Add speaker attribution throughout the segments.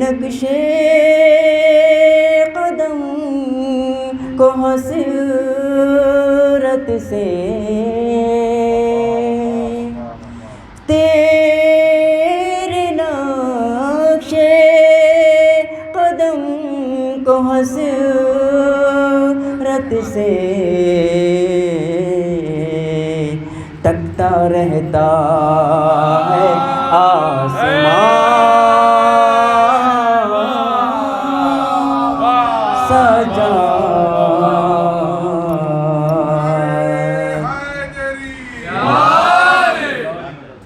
Speaker 1: نقشے قدم کو حسرت سے تیرے نقشے قدم کو حسرت سے تکتا رہتا ہے آسمان سجا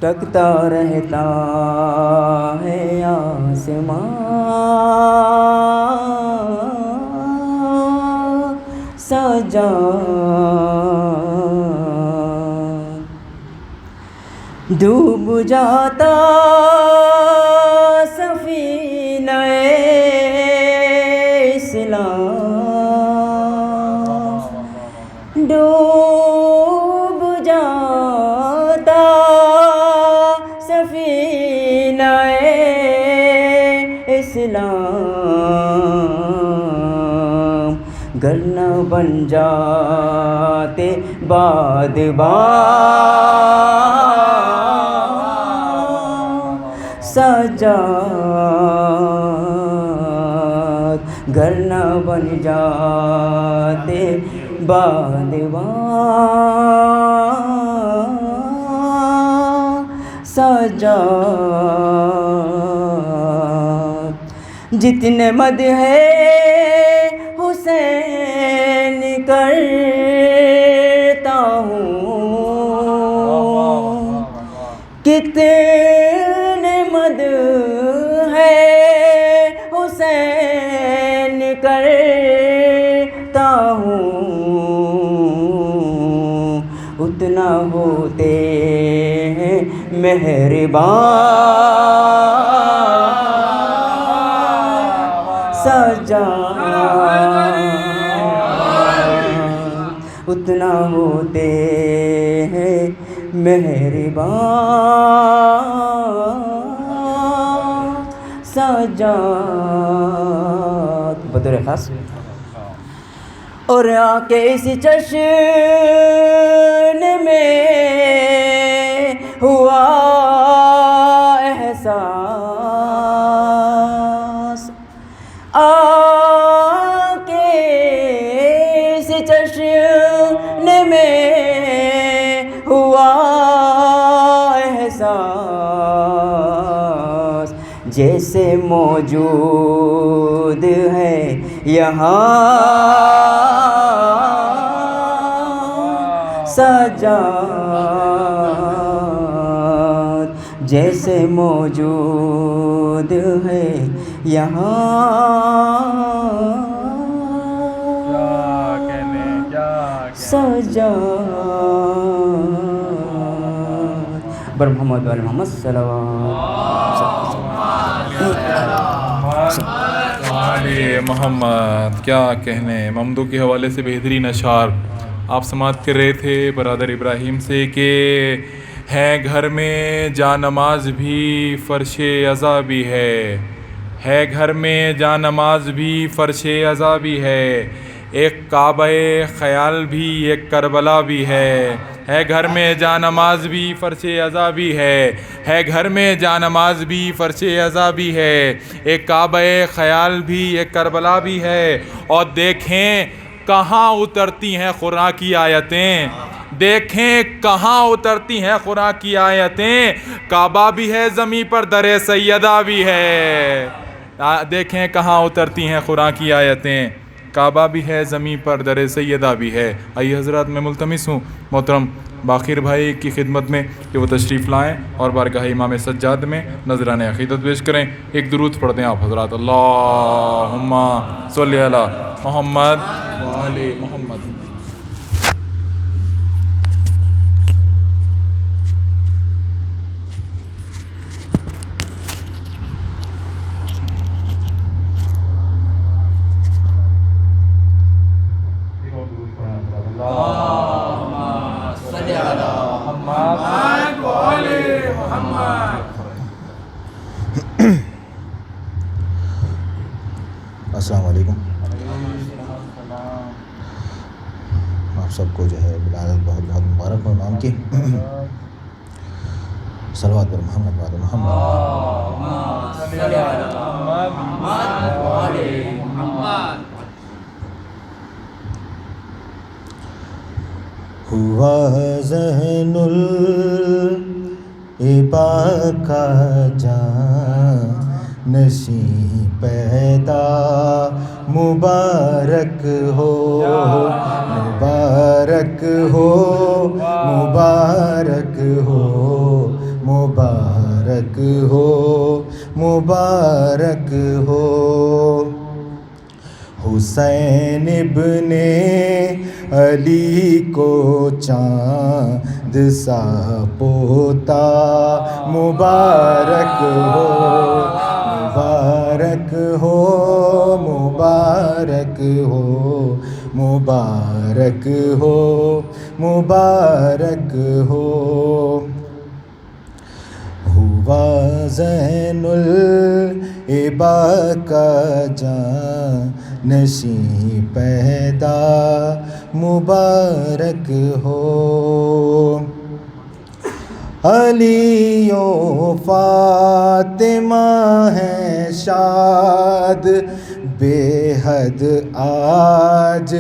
Speaker 1: تکتا رہتا ہے آسمان سجا ڈوب جاتا سفینہ اسلام ڈوب جاتا سفینہ اسلام گر نہ بن جاتے بادبان سجاد گر نہ بن جاتے بادبان سجاد جتنے مدح حسین کرتا ہوں کتنے مدح حسین کرتا ہوں اتنا ہوتے ہیں مہربان سجاد اتنا ہوتے ہیں مہربان سجاد بطور خاص اور آکے اس جشن میں ہوا احساس آکے اس جشن میں ہوا احساس جیسے موجود ہے یہاں سجاد جیسے موجود ہے یہاں سجاد بر محمد وعلی محمد
Speaker 2: محمد کیا کہنے ممدو کے حوالے سے بہترین اشعار آپ سماعت کر رہے تھے برادر ابراہیم سے کہ ہے گھر میں جا نماز بھی فرش عزا بھی ہے گھر میں جا نماز بھی فرش عزا بھی ہے ایک کعبہ خیال بھی ایک کربلا بھی ہے گھر میں جا نماز بھی فرش عزا بھی ہے گھر میں جا نماز بھی فرش عزا بھی ہے ایک کعبہ خیال بھی ایک کربلا بھی ہے اور دیکھیں کہاں اترتی ہیں قرآن کی آیتیں دیکھیں کہاں اترتی ہیں قرآن کی آیتیں کعبہ بھی ہے زمین پر در سیدہ بھی ہے دیکھیں کہاں اترتی ہیں قرآن کی آیتیں کعبہ بھی ہے زمین پر در سیدہ بھی ہے آئیے حضرات میں ملتمس ہوں محترم باقر بھائی کی خدمت میں کہ وہ تشریف لائیں اور بارگاہ امام سجاد میں نذرانِ عقیدت پیش کریں ایک درود پڑھ دیں آپ حضرات اللہم صلی علی محمد وعلی محمد
Speaker 3: سب کو جو ہے ولادت بہت بہت مبارک ہو امام کی. صلوات پر محمد وعلی محمد. ہوا ذہن العبا کا جانشین پیدا مبارک ہو مبارک ہو مبارک ہو مبارک ہو مبارک ہو. حسین ابن علی کو چاند سا پوتا مبارک ہو مبارک ہو مبارک ہو مبارک ہو مبارک ہو. ہوا زین العبا کا جانشین پیدا مبارک ہو. علی و فاطمہ ہیں شاد بے حد آج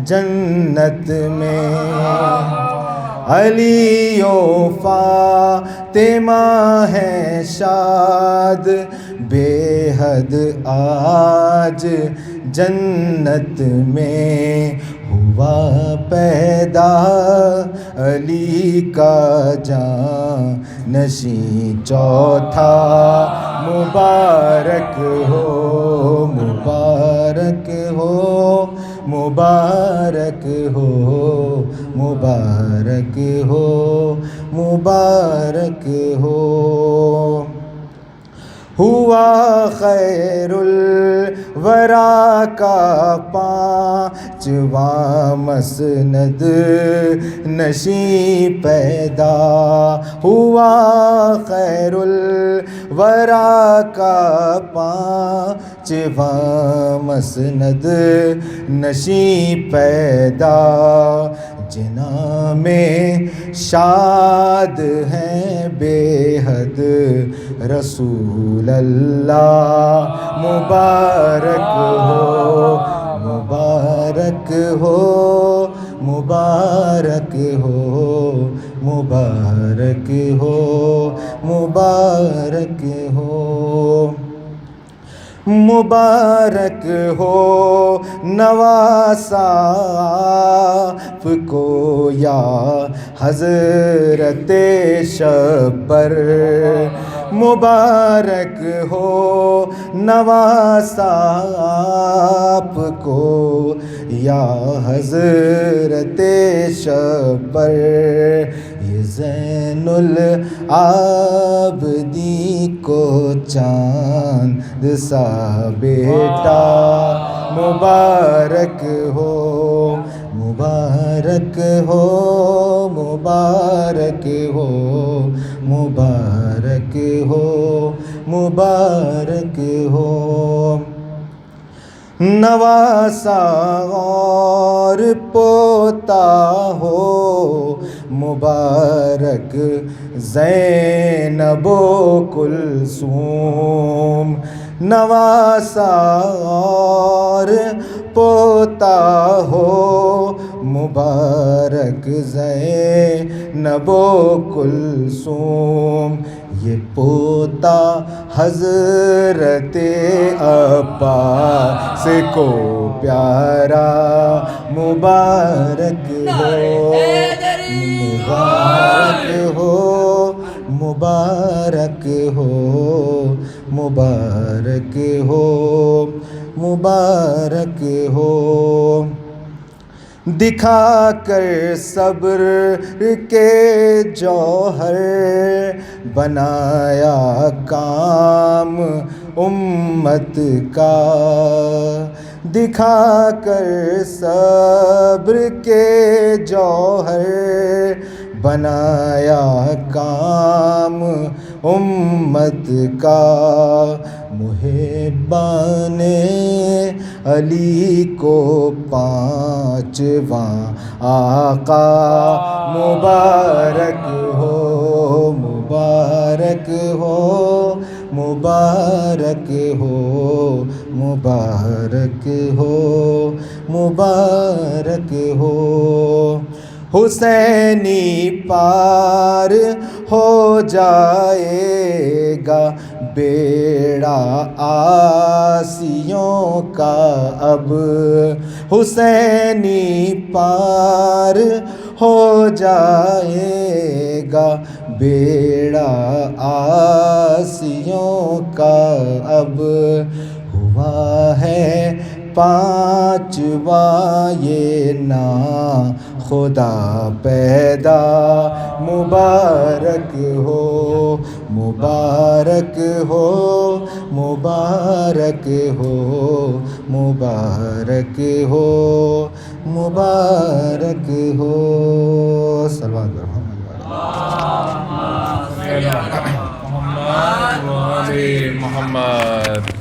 Speaker 3: جنت میں. علی و فاطمہ ہیں شاد بے حد آج جنت میں. ہوا پیدا علی کا جانشین چوتھا مبارک ہو مبارک ہو مبارک ہو مبارک ہو مبارک ہو. ہوا خیر الورا کا پانچواں مسند نشین پیدا. ہوا خیر الورا کا پانچواں مسند نشین پیدا. جنا میں شاد ہیں بے حد رسول اللہ مبارک ہو مبارک ہو مبارک ہو مبارک ہو مبارک ہو. مبارک ہو نواسا آپ کو یا حضرت شبر. مبارک ہو نواسا آپ کو یا حضرت شبر. یہ زین العابدین کو چاند سا بیٹا مبارک ہو مبارک ہو مبارک ہو مبارک ہو مبارک ہو. نواسا اور پوتا ہو مبارک زینب و کلثوم. نواسا اور پوتا ہو مبارک زینب و کلثوم. یہ پوتا حضرت عباس کو پیارا مبارک ہو مبارک ہو مبارک ہو مبارک ہو مبارک ہو. دکھا کر صبر کے جوہر بنایا کام امت کا. دکھا کر صبر کے جوہر بنایا کام امت کا محبان علی کو پانچواں آقا مبارک ہو مبارک ہو مبارک ہو مبارک ہو مبارک ہو حسینی پار ہو جائے گا بیڑا آسیوں کا اب حسینی پار ہو جائے گا بیڑا آسیوں کا اب ہوا ہے پانچواں یہ نا خدا پیدا مبارک ہو مبارک ہو مبارک ہو مبارک ہو مبارک ہو صلوات
Speaker 2: محمد وآل محمد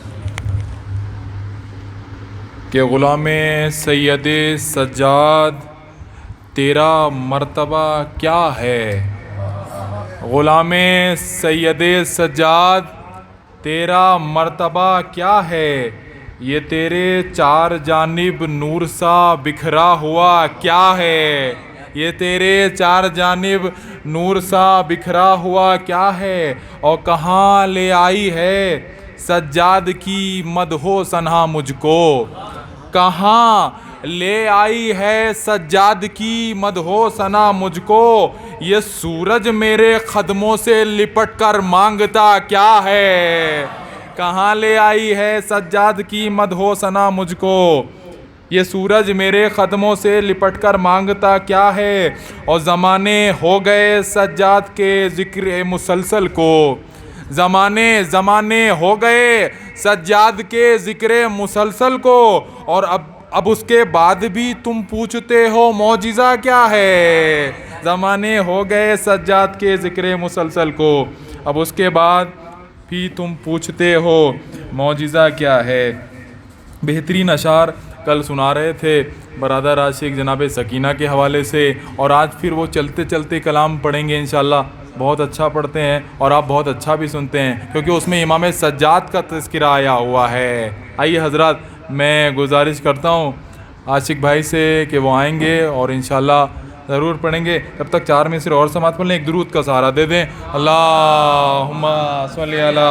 Speaker 2: کہ غلام سید سجاد تیرا مرتبہ کیا ہے؟ غلام سید سجاد تیرا مرتبہ کیا ہے؟ یہ تیرے چار جانب نور سا بکھرا ہوا کیا ہے؟ یہ تیرے چار جانب نور سا بکھرا ہوا کیا ہے؟ اور کہاں لے آئی ہے سجاد کی مدح و ثنا مجھ کو؟ کہاں لے آئی ہے سجاد کی مدح و ثنا مجھ کو؟ یہ سورج میرے قدموں سے لپٹ کر مانگتا کیا ہے؟ کہاں لے آئی ہے سجاد کی مدح و ثنا مجھ کو؟ یہ سورج میرے قدموں سے لپٹ کر مانگتا کیا ہے؟ اور زمانے ہو گئے سجاد کے ذکر مسلسل کو، زمانے ہو گئے سجاد کے ذکر مسلسل کو، اور اب اس کے بعد بھی تم پوچھتے ہو معجزہ کیا ہے؟ زمانے ہو گئے سجاد کے ذکر مسلسل کو، اب اس کے بعد بھی تم پوچھتے ہو معجزہ کیا ہے؟ بہترین اشعار کل سنا رہے تھے برادر عاشق جناب سکینہ کے حوالے سے، اور آج پھر وہ چلتے چلتے کلام پڑھیں گے انشاءاللہ۔ بہت اچھا پڑھتے ہیں اور آپ بہت اچھا بھی سنتے ہیں، کیونکہ اس میں امام سجاد کا تذکرہ آیا ہوا ہے۔ آئیے حضرات، میں گزارش کرتا ہوں عاشق بھائی سے کہ وہ آئیں گے اور انشاءاللہ ضرور پڑھیں گے۔ تب تک چار میں صرف اور سماعت پڑھ لیں، ایک درود کا سہارا دے دیں۔ اللہم صلی علی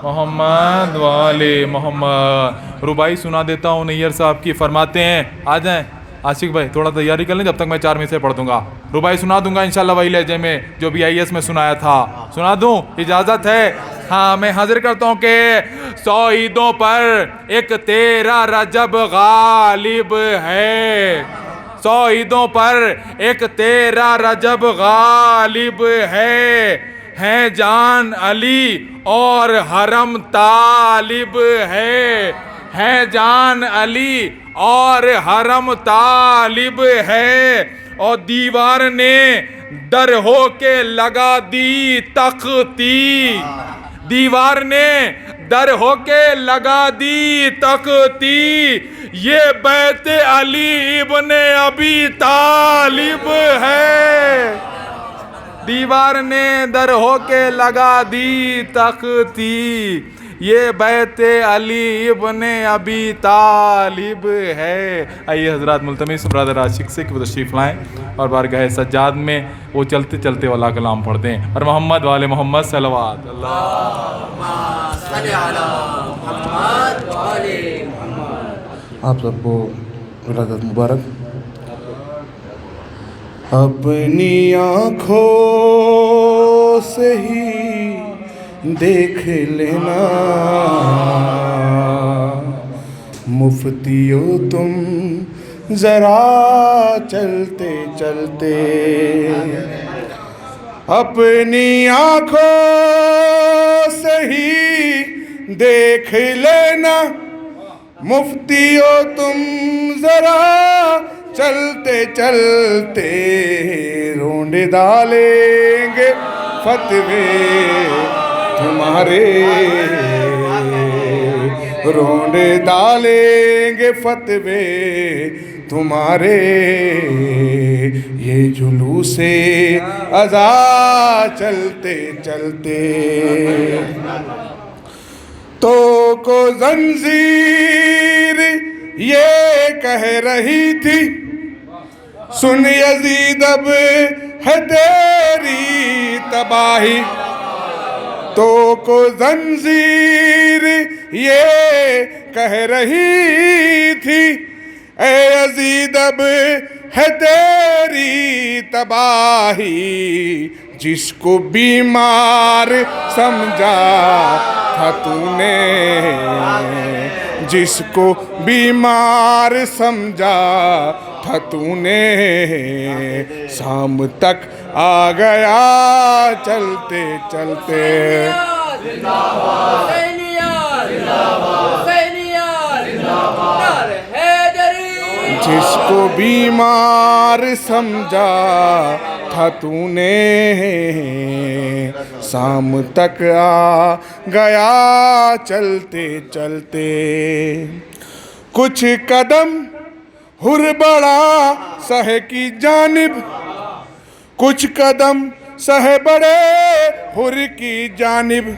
Speaker 2: محمد وآل محمد۔ ربائی سنا دیتا ہوں نیئر صاحب کی، فرماتے ہیں آ جائیں عاشق بھائی، تھوڑا تیاری کر لیں، جب تک میں چار میں سے پڑھ دوں گا۔ ربائی سنا دوں گا انشاءاللہ وہی لہجے میں جو بھی آئی ایس میں سنایا تھا، سنا دوں؟ اجازت ہے؟ ہاں، میں حاضر کرتا ہوں کہ 100 عیدوں پر ایک تیرا رجب غالب ہے، 100 عیدوں پر ایک تیرا رجب غالب ہے جان علی اور حرم طالب ہے جان علی اور حرم طالب ہے، اور دیوار نے در ہو کے لگا دی تختی، دیوار نے در ہو کے لگا دی تختی، یہ بیت علی ابن ابی طالب ہے، دیوار نے در ہو کے لگا دی تختی، یہ بیت علی ابن ابی طالب ہے۔ آئیے حضرات، ملتمس برادر عاشق سے کہ وہ تشریف لائیں اور بارگاہ سجاد میں وہ چلتے چلتے والا کلام پڑھتے ہیں، اور محمد والے محمد صلوات اللہم صلی علی محمد والے محمد۔
Speaker 3: آپ سب کو ولادت مبارک۔ اپنی آنکھوں سے ہی دیکھ لینا مفتیو تم ذرا چلتے چلتے، اپنی آنکھوں سے ہی دیکھ لینا مفتیو تم ذرا چلتے چلتے، رونڈ ڈالیں گے فتوے تمہارے رونڈ ڈالیں گے فتوے تمہارے یہ جلوس ازا چلتے چلتے تو کو زنجیر یہ کہہ رہی تھی سن یزید اب ہے تیری تباہی تو کو زنجیر یہ کہہ رہی تھی اے یزید اب ہے تیری تباہی جس کو بیمار سمجھا تھا تو نے جس کو بیمار سمجھا تھا تو نے شام تک آ گیا چلتے چلتے جس کو بیمار سمجھا تھا تو نے شام تک آ گیا چلتے چلتے کچھ قدم ہر بڑا سہ کی جانب کچھ قدم سہ بڑے ہر کی جانب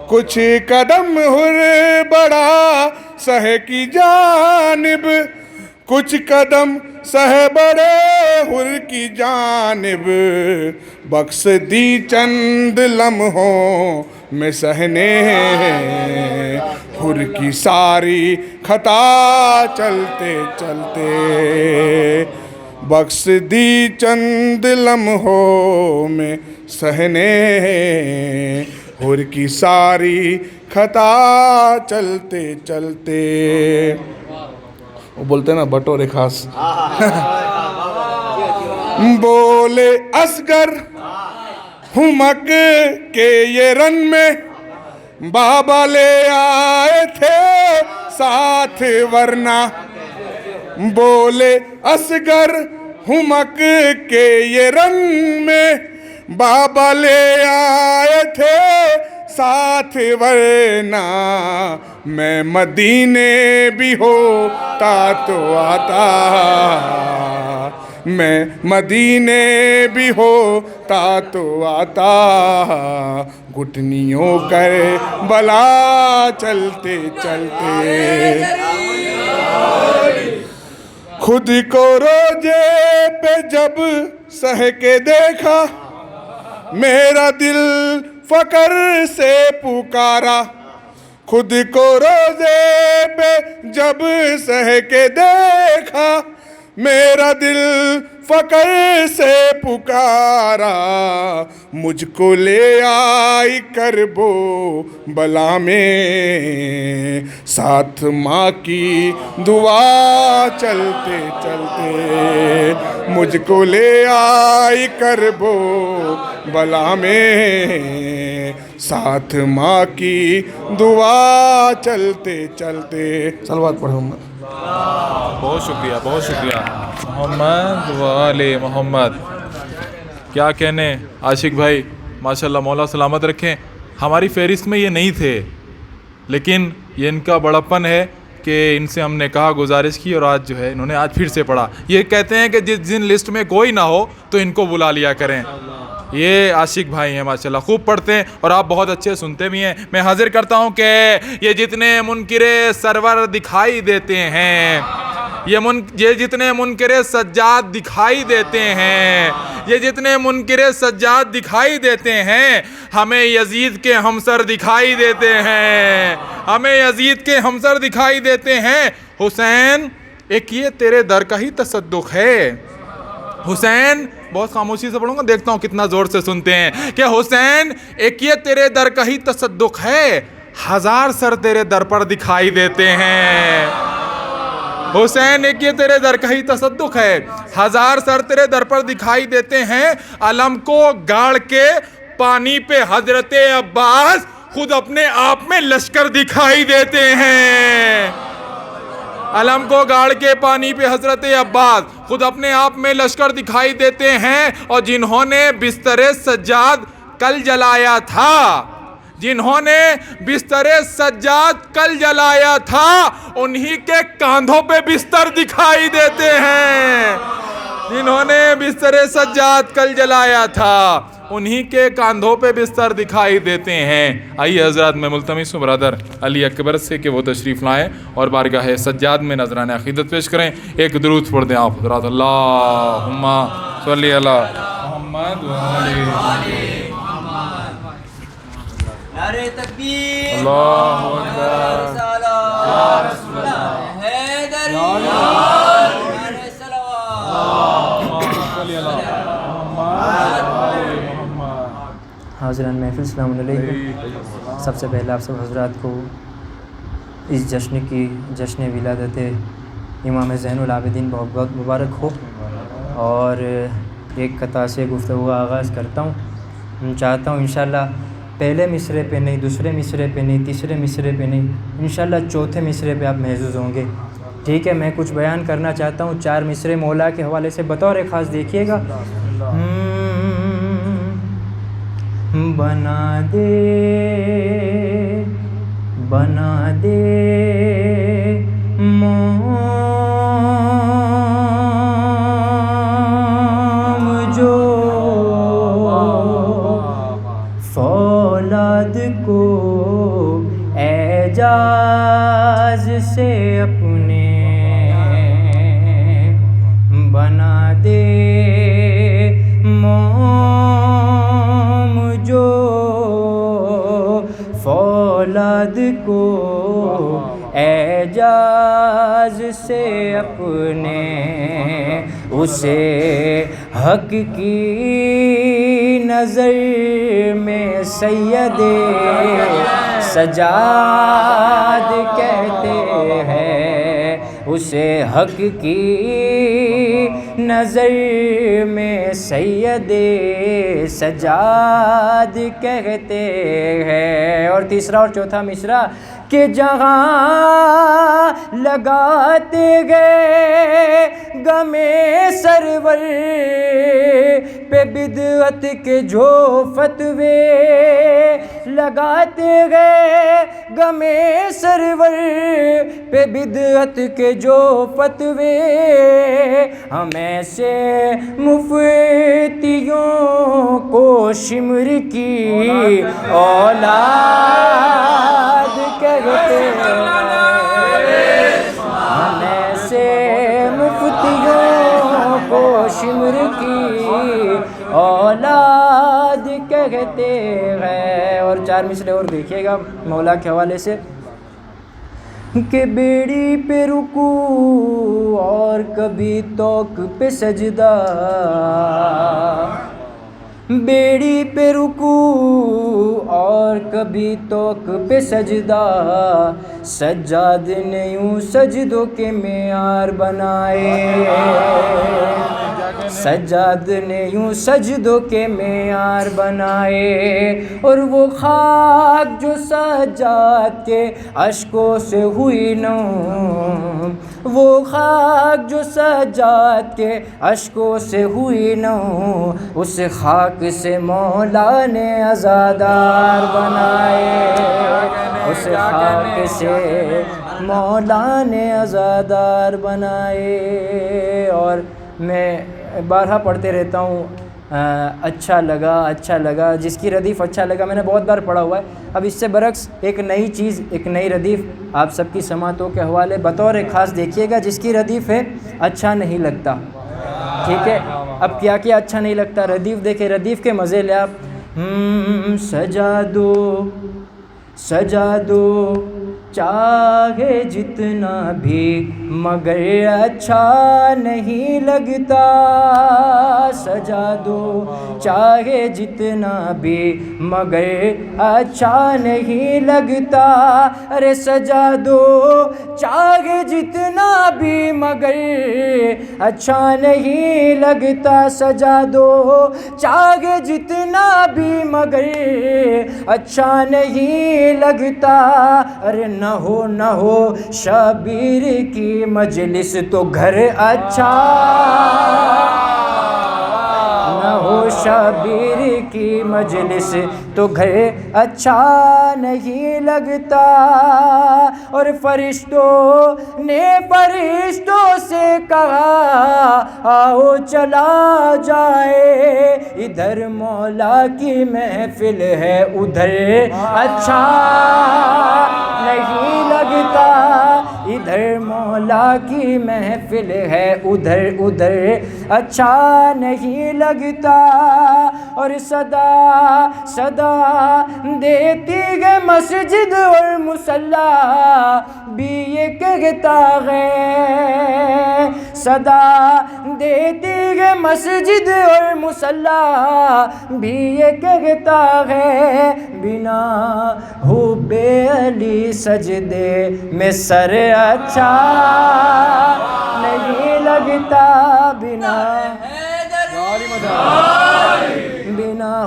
Speaker 3: کچھ قدم ہر بڑا سہ کی جانب کچھ قدم سہ بڑے ہر کی جانب بخش دی چند لمحوں میں سہنے ہر کی ساری خطا چلتے چلتے بخش دی چند لمحوں میں سہنے ہر کی ساری خطا چلتے چلتے وہ بولتے ہیں نا بٹورے خاص بولے اصغر ہمک کے یہ رن میں بابا لے آئے تھے ساتھ ورنہ بولے اصغر ہمک کے یہ رن میں بابا لے آئے تھے ساتھ ورنہ میں مدینے بھی ہوتا تو آتا میں مدینے بھی ہوتا تو آتا گھٹنیوں کر بلا چلتے چلتے خود کو روجے پہ جب سہ کے دیکھا میرا دل فقر سے پکارا خود کو روزے پہ جب سہ کے دیکھا میرا دل فقر سے پکارا مجھ کو لے آئی کربو بلا میں ساتھ ماں کی دعا چلتے چلتے مجھ کو لے آئی کربو بلا میں ساتھ ماں کی دعا چلتے چلتے صلوات پڑھو
Speaker 2: بہت شکریہ محمد وآل محمد. کیا کہنے عاشق بھائی, ماشاءاللہ مولا سلامت رکھیں. ہماری فہرست میں یہ نہیں تھے, لیکن یہ ان کا بڑپن ہے کہ ان سے ہم نے کہا, گزارش کی, اور آج جو ہے انہوں نے آج پھر سے پڑھا. یہ کہتے ہیں کہ جس دن لسٹ میں کوئی نہ ہو تو ان کو بلا لیا کریں. یہ عاشق بھائی ہیں ماشاءاللہ, خوب پڑھتے ہیں اور آپ بہت اچھے سنتے بھی ہیں. میں حاضر کرتا ہوں کہ یہ جتنے منکرے سرور دکھائی دیتے ہیں, یہ جتنے منکرے سجاد دکھائی دیتے ہیں, یہ جتنے منکرے سجاد دکھائی دیتے ہیں, ہمیں یزید کے ہمسر دکھائی دیتے ہیں, ہمیں یزید کے ہمسر دکھائی دیتے ہیں. حسین ایک یہ تیرے در کا ہی تصدق ہے. حسین, بہت خاموشی سے پڑھوں گا, دیکھتا ہوں کتنا زور سے سنتے ہیں, کہ حسین ایک یہ تیرے در کا ہی تصدق ہے, ہزار سر تیرے در پر دکھائی دیتے ہیں. حسین ایک یہ تیرے در کا ہی تصدق ہے, ہزار سر تیرے در پر دکھائی دیتے ہیں. علم کو گاڑ کے پانی پہ حضرت عباس خود اپنے آپ میں لشکر دکھائی دیتے ہیں. علم کو گاڑ کے پانی پہ حضرت عباس خود اپنے آپ میں لشکر دکھائی دیتے ہیں. اور جنہوں نے بستر سجاد کل جلایا تھا, جنہوں نے بستر سجاد کل جلایا تھا انہی کے کاندھوں پہ بستر دکھائی دیتے ہیں، جنہوں نے بستر سجاد کل جلایا تھا انہی کے کاندھوں پہ بستر دکھائی دیتے ہیں۔ آئیے حضرات میں ملتمس ہوں برادر علی اکبر سے کہ وہ تشریف لائیں اور بارگاہ سجاد میں نذرانِ عقیدت پیش کریں۔ ایک درود پڑھ دیں آپ حضرات، اللہم صلی علی محمد و علی
Speaker 1: نعرہ تکبیر،
Speaker 2: اللہ اکبر،
Speaker 1: یا رسول اللہ، حیدری، نعرہ صلوات۔
Speaker 4: حاضران محفل السلام علیکم۔ سب سے پہلے آپ سب حضرات کو اس جشن ولادت امام زین العابدین بہت بہت مبارک ہو، اور ایک قطعہ سے گفتگو کا آغاز کرتا ہوں۔ چاہتا ہوں انشاءاللہ پہلے مصرعے پہ نہیں، دوسرے مصرعے پہ نہیں، تیسرے مصرعے پہ نہیں، انشاءاللہ چوتھے مصرعے پہ آپ محظوظ ہوں گے، ٹھیک ہے؟ میں کچھ بیان کرنا چاہتا ہوں 4 مصرعے مولا کے حوالے سے، بطور خاص دیکھیے گا۔ بنا دے موم جو فولاد کو اعجاز سے اپنے، بنا دے فولاد کو اعجاز سے اپنے، اسے حق کی نظر میں سید سجاد کہتے ہیں، اسے حق کی نظر میں سید سجاد کہتے ہیں۔ اور تیسرا اور چوتھا مصرعہ کہ جہاں لگاتے گئے غمِ سرور پہ بدعت کے جو فتوے، لگاتے گئے غمِ سرور پہ بدعت کے جو فتوے، ہم ایسے مفتیوں کو شمر کی اولاد کہتے ہیں، ہم ایسے مفتیوں کو شمر کی اولاد کہتے ہیں۔ اور 4 مصرعے اور دیکھیے گا مولا کے حوالے سے کہ بیڑی پہ رکوع اور کبھی توق پہ سجدہ، بیڑی پہ رکوع اور کبھی توق پہ سجدہ، سجاد نے یوں سجدوں کے معیار بنائے، سجاد نے یوں سجدوں کے معیار بنائے، اور وہ خاک جو سجاد کے اشکوں سے ہوئی نوم، وہ خاک جو سجاد کے اشکوں سے ہوئی نوم، اس خاک سے مولا نے عزادار بنائے، اس خاک سے مولا نے عزادار بنائے۔ اور میں بارہا پڑھتے رہتا ہوں، اچھا لگا، جس کی ردیف اچھا لگا میں نے بہت بار پڑھا ہوا ہے۔ اب اس سے برعکس ایک نئی چیز، ایک نئی ردیف آپ سب کی سماعتوں کے حوالے بطور خاص دیکھیے گا، جس کی ردیف ہے اچھا نہیں لگتا، ٹھیک ہے؟ اب کیا کیا اچھا نہیں لگتا، ردیف دیکھیں، ردیف کے مزے لے آپ۔ سجا دو چاہے جتنا بھی مگر اچھا نہیں لگتا، سجا دو چاہے جتنا بھی مگر اچھا نہیں لگتا، ارے سجا دو چاہے جتنا بھی مگر اچھا نہیں لگتا، سجا دو چاہے جتنا بھی مگر اچھا نہیں لگتا، ارے نہ ہو شبیر کی مجلس تو گھر اچھا، نہ ہو شبیر کی مجلس تو گھر اچھا نہیں لگتا. اور فرشتوں نے فرشتوں سے کہا آؤ چلا جائے, ادھر مولا کی محفل ہے ادھر اچھا نہیں لگتا, ادھر مولا کی محفل ہے ادھر اچھا نہیں لگتا. اور صدا دیتی ہے مسجد اور مصلی بھی یہ کہتا ہے, صدا دیتی ہے مسجد اور مصلی بھی یہ کہتا ہے, بنا حب علی سجدے میں سر اچھا نہیں لگتا, بنا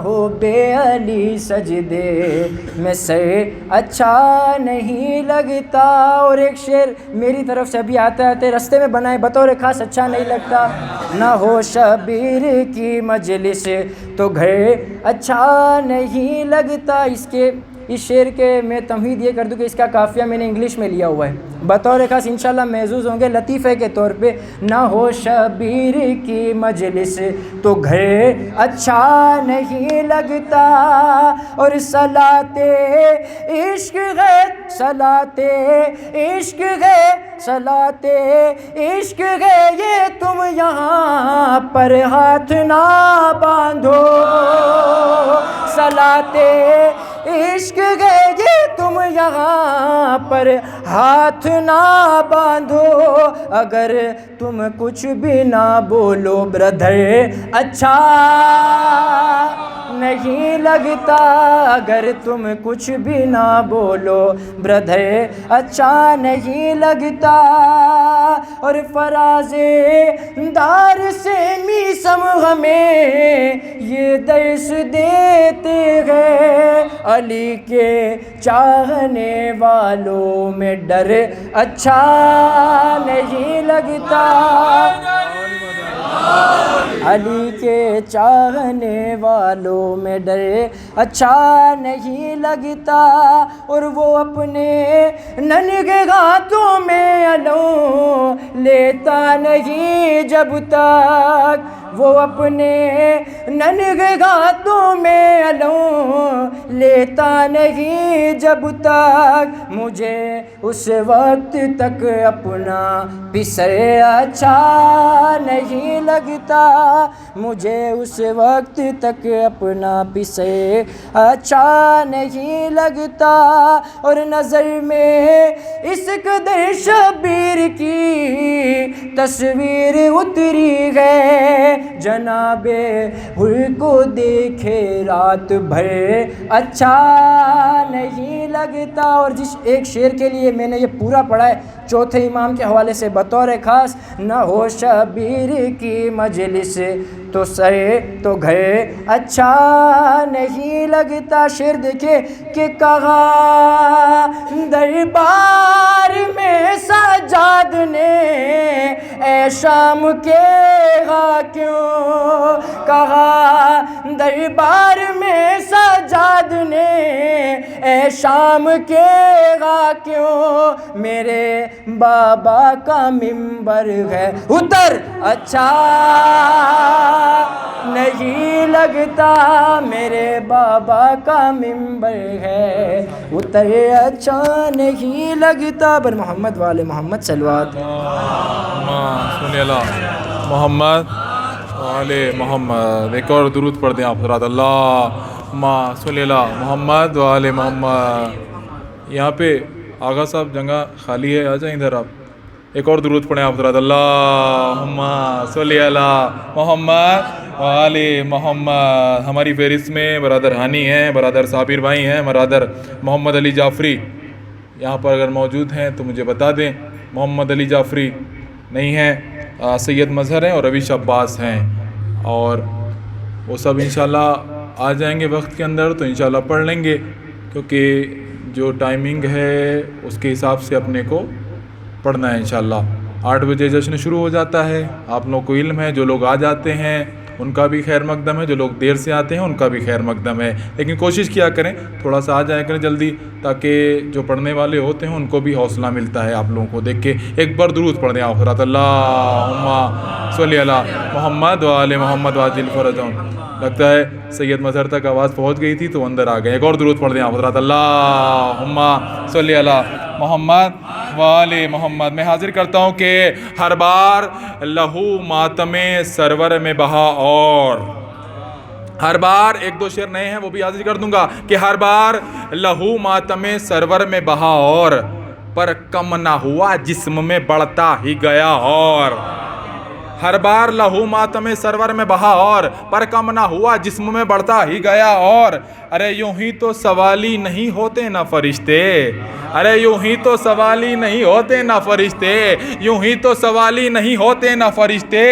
Speaker 4: حب علی سجدے میں سر اچھا نہیں لگتا. اور ایک شعر میری طرف سے بھی آتا ہے, رستے میں بنائے بطور خاص اچھا نہیں لگتا. نہ ہو شبیر کی مجلس تو گھر اچھا نہیں لگتا. اس شعر کے میں تمہید یہ کر دوں کہ اس کا قافیہ میں نے انگلش میں لیا ہوا ہے, بطور خاص انشاءاللہ محظوظ ہوں گے لطیفے کے طور پہ. نہ ہو شبیر کی مجلس تو گھر اچھا نہیں لگتا. اور صلاۃ عشق ہے, صلاۃ عشق ہے, صلاۃ عشق ہے, یہ تم یہاں پر ہاتھ نہ باندھو. صلاۃ عشق ہے, یہ تم یہاں پر ہاتھ نہ باندھو. اگر تم کچھ بھی نہ بولو بردر اچھا نہیں لگتا, اگر تم کچھ بھی نہ بولو بردر اچھا نہیں لگتا. اور فراز دار سے میسم ہمیں یہ درس دیتے ہیں, علی کے چاہنے والوں میں ڈر اچھا نہیں لگتا, علی کے چاہنے والوں میں ڈر اچھا نہیں لگتا. اور وہ اپنے ننھے ہاتھوں میں علوں لیتا نہیں جب تک, وہ اپنے ننھے ہاتھوں میں علوں لیتا نہیں جب تک, مجھے اس وقت تک اپنا پسر اچھا نہیں لگتا, مجھے اس وقت تک اپنا پسر اچھا نہیں لگتا. اور نظر میں اس قدر شبیر کی تصویر اتری ہے, جناب حر کو دیکھے رات بھر اچھا نہیں لگتا. اور جس ایک شعر کے لیے میں نے یہ پورا پڑھا ہے چوتھے امام کے حوالے سے بطور خاص, نہ ہو شبیر کی مجلس تو سر تو گھر اچھا نہیں لگتا. شعر دیکھے کہ کہا دربار میں سجاد نے اے شام کے کیوں, کہا دربار میں سجاد نے اے شام کے کیوں, میرے بابا کا منبر ہے ادھر اچھا نہیں لگتا, میرے بابا کا منبر ہے ادھر اچھا نہیں لگتا. بر محمد والے محمد صلوات
Speaker 2: سنی اللہ محمد والے محمد. ایک اور درود پڑھ دیں آپ حضرات, اللہم صلی اللہ محمد والے محمد. یہاں پہ آغا صاحب جگہ خالی ہے, آ جائیں ادھر آپ. ایک اور درود پڑھیں آپ حضرات, اللہم صلی اللہ محمد والے محمد. ہماری فہرست میں برادر ہانی ہیں, برادر صابر بھائی ہیں, برادر محمد علی جعفری یہاں پر اگر موجود ہیں تو مجھے بتا دیں. محمد علی جعفری نہیں ہیں, سید مظہر ہیں اور رویش عباس ہیں, اور وہ سب انشاءاللہ آ جائیں گے وقت کے اندر تو انشاءاللہ پڑھ لیں گے, کیونکہ جو ٹائمنگ ہے اس کے حساب سے اپنے کو پڑھنا ہے انشاءاللہ. 8 بجے جشن شروع ہو جاتا ہے, آپ لوگوں کو علم ہے, جو لوگ آ جاتے ہیں ان کا بھی خیر مقدم ہے، جو لوگ دیر سے آتے ہیں ان کا بھی خیر مقدم ہے، لیکن کوشش کیا کریں تھوڑا سا آ جائیں کریں جلدی، تاکہ جو پڑھنے والے ہوتے ہیں ان کو بھی حوصلہ ملتا ہے آپ لوگوں کو دیکھ کے۔ ایک بار درود پڑھ دیں آپ حضرات، اللہم صلی علی محمد و آل محمد وعجل فرجہم۔ لگتا ہے سید مظہر تک آواز پہنچ گئی تھی تو اندر آ گئے۔ ایک اور درود پڑھ دیں آپ حضرات، اللہم صلی علی محمد و آل محمد۔ میں حاضر کرتا ہوں کہ ہر بار لہو ماتم سرور میں بہا، اور ہر بار ایک دو شعر نئے ہیں وہ بھی حاضر کر دوں گا کہ ہر بار لہو ماتم سرور میں بہا، اور پر کم نہ ہوا جسم میں بڑھتا ہی گیا، اور ہر بار لہو ماتم سرور میں بہا، اور پر کم نہ ہوا جسم میں بڑھتا ہی گیا، اور ارے یوں ہی تو سوالی نہیں ہوتے نہ فرشتے، ارے یوں ہی تو سوالی نہیں ہوتے نہ فرشتے، یوں ہی تو سوالی نہیں ہوتے نہ فرشتے،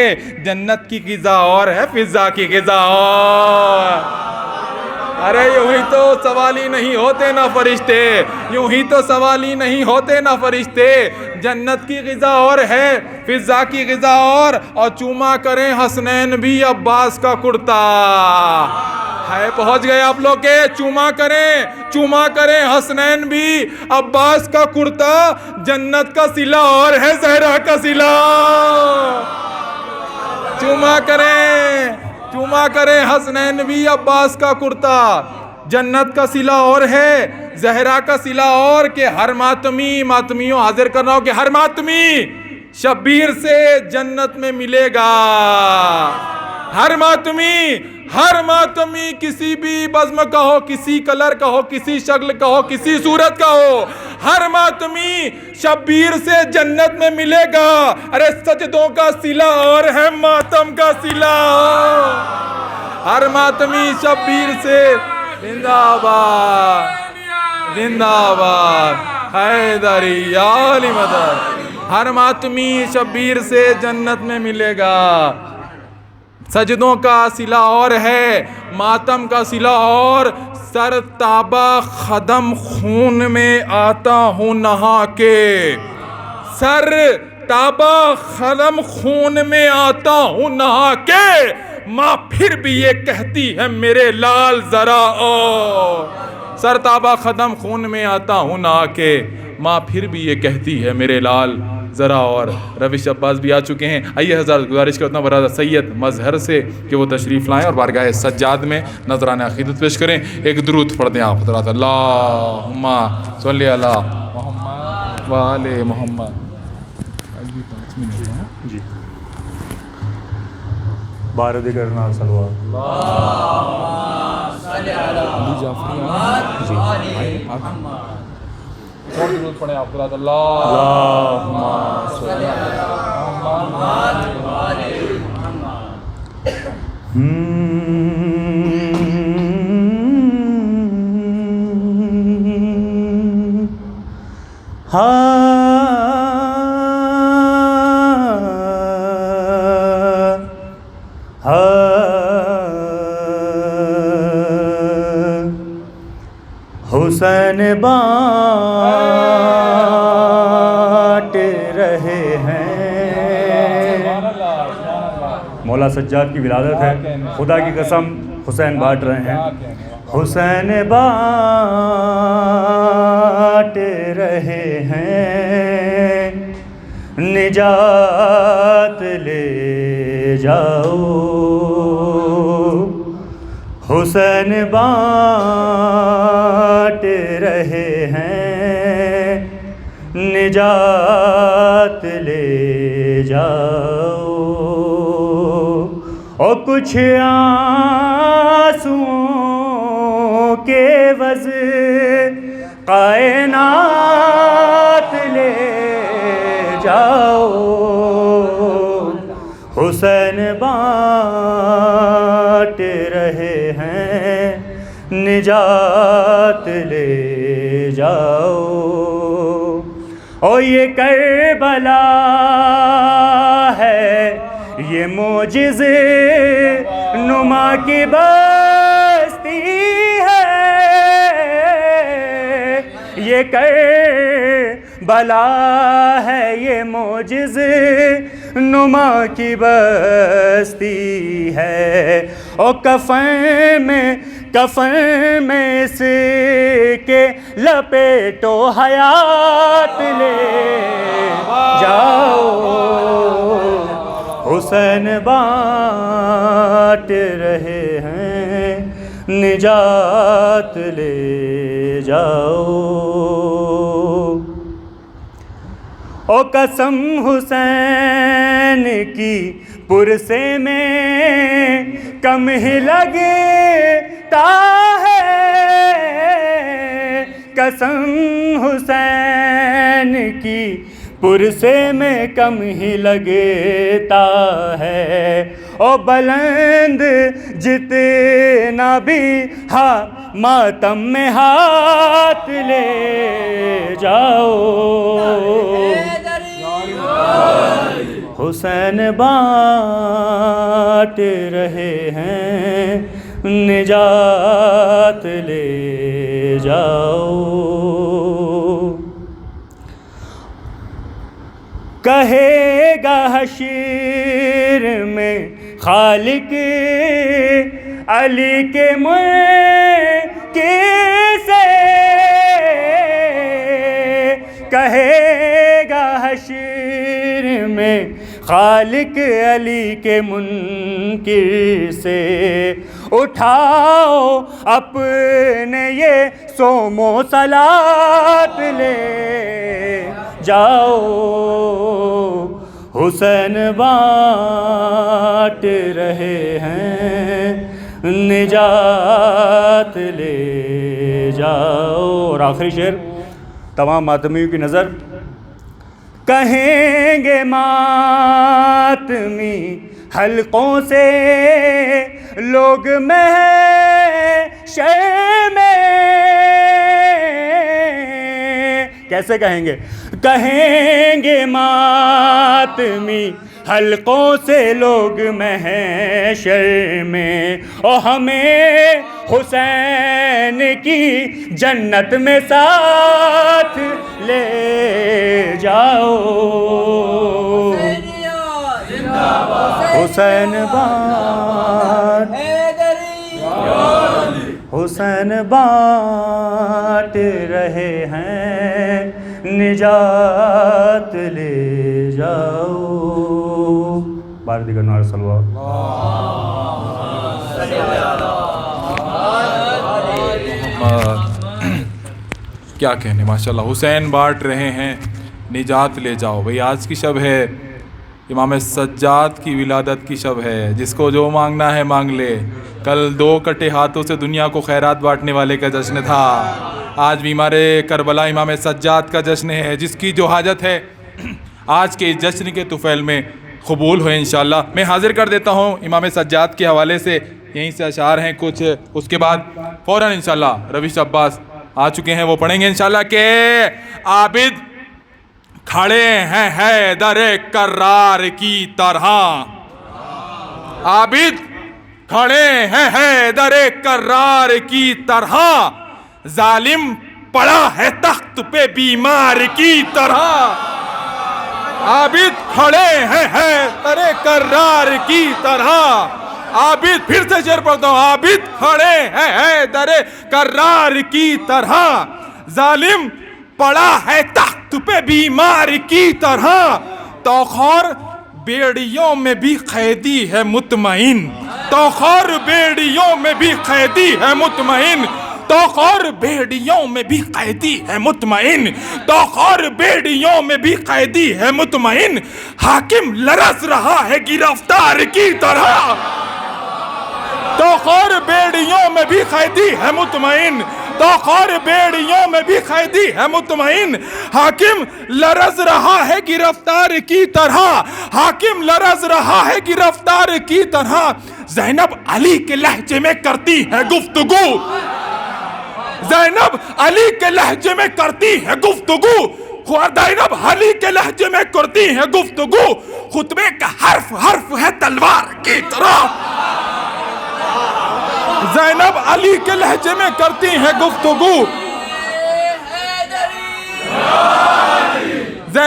Speaker 2: جنت کی غذا اور ہے فضا کی غذا اور، ارے یوں ہی تو سوالی نہیں ہوتے نہ فرشتے، یوں ہی تو سوالی نہیں ہوتے نہ فرشتے، جنت کی غذا اور ہے فضا کی غذا اور چوما کریں حسنین بھی عباس کا کرتا ہے۔ پہنچ گئے آپ لوگ کے چوما کریں حسنین بھی عباس کا کرتا، جنت کا صلہ اور ہے زہرا کا صلہ، چوما کریں حسنین بھی عباس کا کرتا، جنت کا صلہ اور ہے زہرا کا صلہ اور، کہ ہر ماتمیوں حاضر کر رہا ہوں کہ ہر ماتمی شبیر سے جنت میں ملے گا، ہر ماتمی کسی بھی بزم کا ہو، کسی کلر کا ہو، کسی شکل کا ہو، کسی صورت کا ہو، ہر ماتمی شبیر سے جنت میں ملے گا، ارے سجدوں کا صلہ اور ہے ماتم کا صلہ، ہر ماتمی شبیر سے زندہ آباد حیدری یا علی مدد، ہر ماتمی شبیر سے جنت میں ملے گا، سجدوں کا صلہ اور ہے ماتم کا صلہ اور، سر تابہ خدم خون میں آتا ہوں نہا کے، سر تابہ خدم خون میں آتا ہوں نہا کے، ماں پھر بھی یہ کہتی ہے میرے لال ذرا اور، سر تابہ خدم خون میں آتا ہوں نہا کے، ماں پھر بھی یہ کہتی ہے میرے لال ذرا اور۔ روش عباس بھی آ چکے ہیں، آئیے حضرات گزارش کرتا ہوں برادر سید مظہر سے کہ وہ تشریف لائیں اور بارگاہ سجاد میں نذرانہ عقیدت پیش کریں۔ ایک درود پڑھ دیں آپ حضرات، اللہم صلی علی محمد و آل محمد۔
Speaker 5: جی بارہ دیگر نال سلوات،
Speaker 2: اور درود پڑھیں آپ حضرات، اللہم صلی علی محمد و آل
Speaker 5: حسین بانٹ رہے ہیں، مولا سجاد کی ولادت ہے، خدا کی قسم حسین بانٹ رہے ہیں، حسین بانٹ رہے ہیں، نجات لے جاؤ، حسین بانٹ رہے ہیں، نجات لے جاؤ، اور کچھ آنسوؤں کے عوض کائنات لے جاؤ، حسین بانٹ رہے ہیں، نجات لے جاؤ، اور یہ کربلا ہے، یہ معجزے نما کی بستی ہے، یہ کربلا ہے، یہ معجزے نما کی بستی ہے، او کفن میں اس کے لپیٹو حیات لے جاؤ، حسین بانٹ رہے ہیں نجات لے جاؤ، او قسم حسین کی پرسے میں کم ہی لگتا ہے، قسم حسین کی پرسے میں کم ہی لگتا ہے، او بلند جتنا بھی ماتم میں ہاتھ لے جاؤ، حسین بانٹ رہے ہیں نجات لے جاؤ، کہے گا حشر میں خالق علی کے منکر سے، کہے گا حشر میں خالق علی کے منکر سے، اٹھاؤ اپنے یہ صوم و صلات لے جاؤ، حسین بانٹ رہے ہیں نجات لے جاؤ۔ اور آخری شعر تمام ماتمیوں کی نظر، کہیں گے ماتمی حلقوں سے لوگ محشر میں، کیسے کہیں گے؟ کہیں گے ماتمی حلقوں سے لوگ محشر میں، اور ہمیں حسین کی جنت میں ساتھ لے جاؤ، حسین بانٹ، حسین بانٹ رہے ہیں نجات لے جاؤ۔ بار دیگر نعرہ صلوات۔
Speaker 2: کیا کہنے، ماشاءاللہ، حسین بانٹ رہے ہیں نجات لے جاؤ۔ بھئی آج کی شب ہے امام سجاد کی ولادت کی شب ہے، جس کو جو مانگنا ہے مانگ لے۔ کل 2 کٹے ہاتھوں سے دنیا کو خیرات بانٹنے والے کا جشن تھا، آج بیمار کربلا امام سجاد کا جشن ہے، جس کی جو حاجت ہے آج کے جشن کے طفیل میں قبول ہوئے انشاءاللہ۔ میں حاضر کر دیتا ہوں امام سجاد کے حوالے سے، یہیں سے اشعار ہیں کچھ، اس کے بعد فوراً انشاءاللہ رویش عباس آ چکے ہیں، وہ پڑھیں گے انشاءاللہ کہ عابد کھڑے ہیں حیدر کرار کی طرح، عابد کھڑے ہیں حیدر کرار کی طرح، ظالم پڑا ہے تخت پہ بیمار کی طرح، عابد کھڑے ہیں حیدر کرار کی طرح، عابد، پھر سے شعر پڑھتا ہوں، عابد کھڑے ہیں حیدر کرار کی طرح، ظالم پڑا ہے تخت پہ بیمار کی طرح، توخور بیڑیوں میں بھی قیدی ہے مطمئن، توخور بیڑیوں میں بھی قیدی ہے مطمئن، توخور بیڑیوں میں بھی قیدی ہے مطمئن، توخور بیڑیوں میں بھی قیدی ہے مطمئن، حاکم لرز رہا ہے گرفتار کی طرح، توخور بیڑیوں میں بھی قیدی ہے مطمئن، توخور بیڑیوں میں بھی قیدی ہے مطمئن، حاکم لرز رہا ہے گرفتار کی طرح، حاکم لرز رہا ہے گرفتار کی طرح، زینب علی کے لہجے میں کرتی ہے گفتگو، زینب علی کے لہجے میں کرتی ہے گفتگو، زینب علی کے لہجے میں کرتی ہے گفتگو، خطبے کا حرف حرف ہے تلوار کی طرح، زینب علی کے لہجے میں کرتی ہیں گفتگو،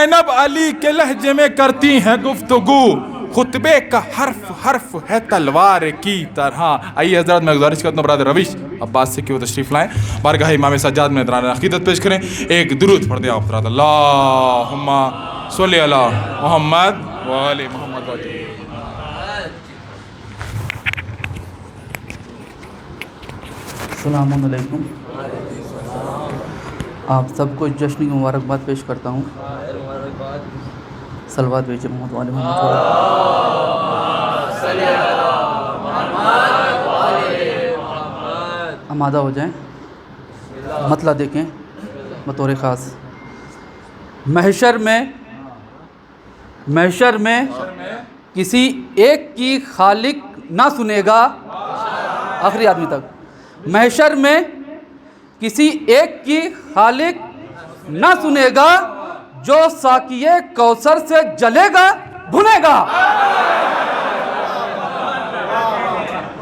Speaker 2: زینب علی کے لہجے میں کرتی ہیں گفتگو، خطبے کا حرف حرف ہے تلوار کی طرح. آئیے حضرات میں گزارش کرتا ہوں برادر رویش عباس سے کہ وہ تشریف لائیں، بارگاہ امام سجاد میں نذرانہ عقیدت پیش کریں. ایک درود پڑھ دیں آپ حضرات. اللہم صلی علی محمد و آل محمد.
Speaker 6: السلام علیکم. آپ سب کو جشن کی مبارکباد پیش کرتا ہوں. صلوات بھیجیے محمد والے محمد. آمادہ ہو جائیں، مطلع دیکھیں بطور خاص. محشر میں کسی ایک کی خالق نہ سنے گا، آخری آدمی تک. محشر میں کسی ایک کی خالق نہ سنے گا، جو ساقیے کوثر سے جلے گا بھنے گا.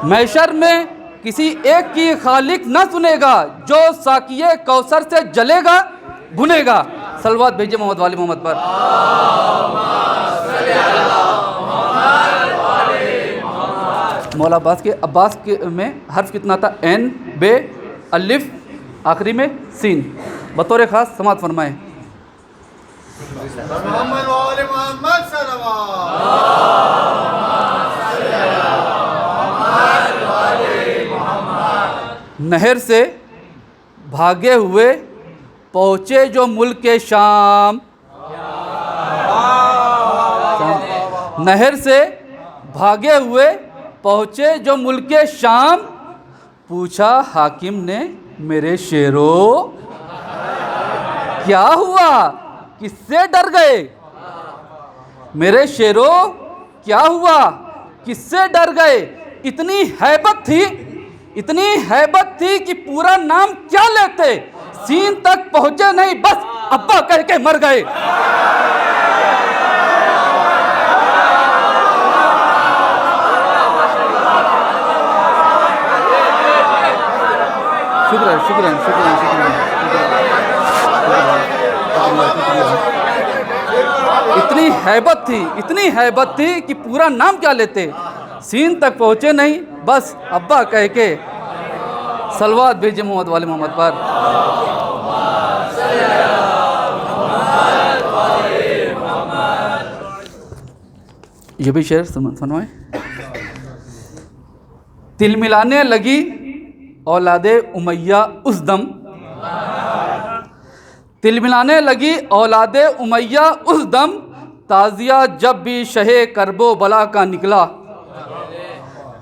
Speaker 6: محشر میں کسی ایک کی خالق نہ سنے گا، جو ساقیے کوثر سے جلے گا بھنے گا. صلوات بھیجیے محمد والی محمد پر. مولا عباس کے میں حرف کتنا تھا؟ این، بے، الف، آخری میں سین. بطور خاص سماعت فرمائیں. نہر سے بھاگے ہوئے پہنچے جو ملک شام. نہر سے بھاگے ہوئے پہنچے جو ملک شام، پوچھا حاکم نے میرے شیرو کیا ہوا، کس سے ڈر گئے؟ میرے شیرو کیا ہوا، کس سے ڈر گئے؟ اتنی ہیبت تھی کہ پورا نام کیا لیتے، سین تک پہنچے نہیں بس ابا کہہ کے مر گئے. شکریہ. اتنی ہیبت تھی کہ پورا نام کیا لیتے، سین تک پہنچے نہیں بس ابا کہہ کے. صلوات بھیجیے محمد والے محمد پر. یہ بھی شعر سنوائیں. تل ملانے لگی اولاد امیہ اس دم، تل ملانے لگی اولاد امیہ اس دم، تازیہ جب بھی شہ کرب و بلا کا نکلا.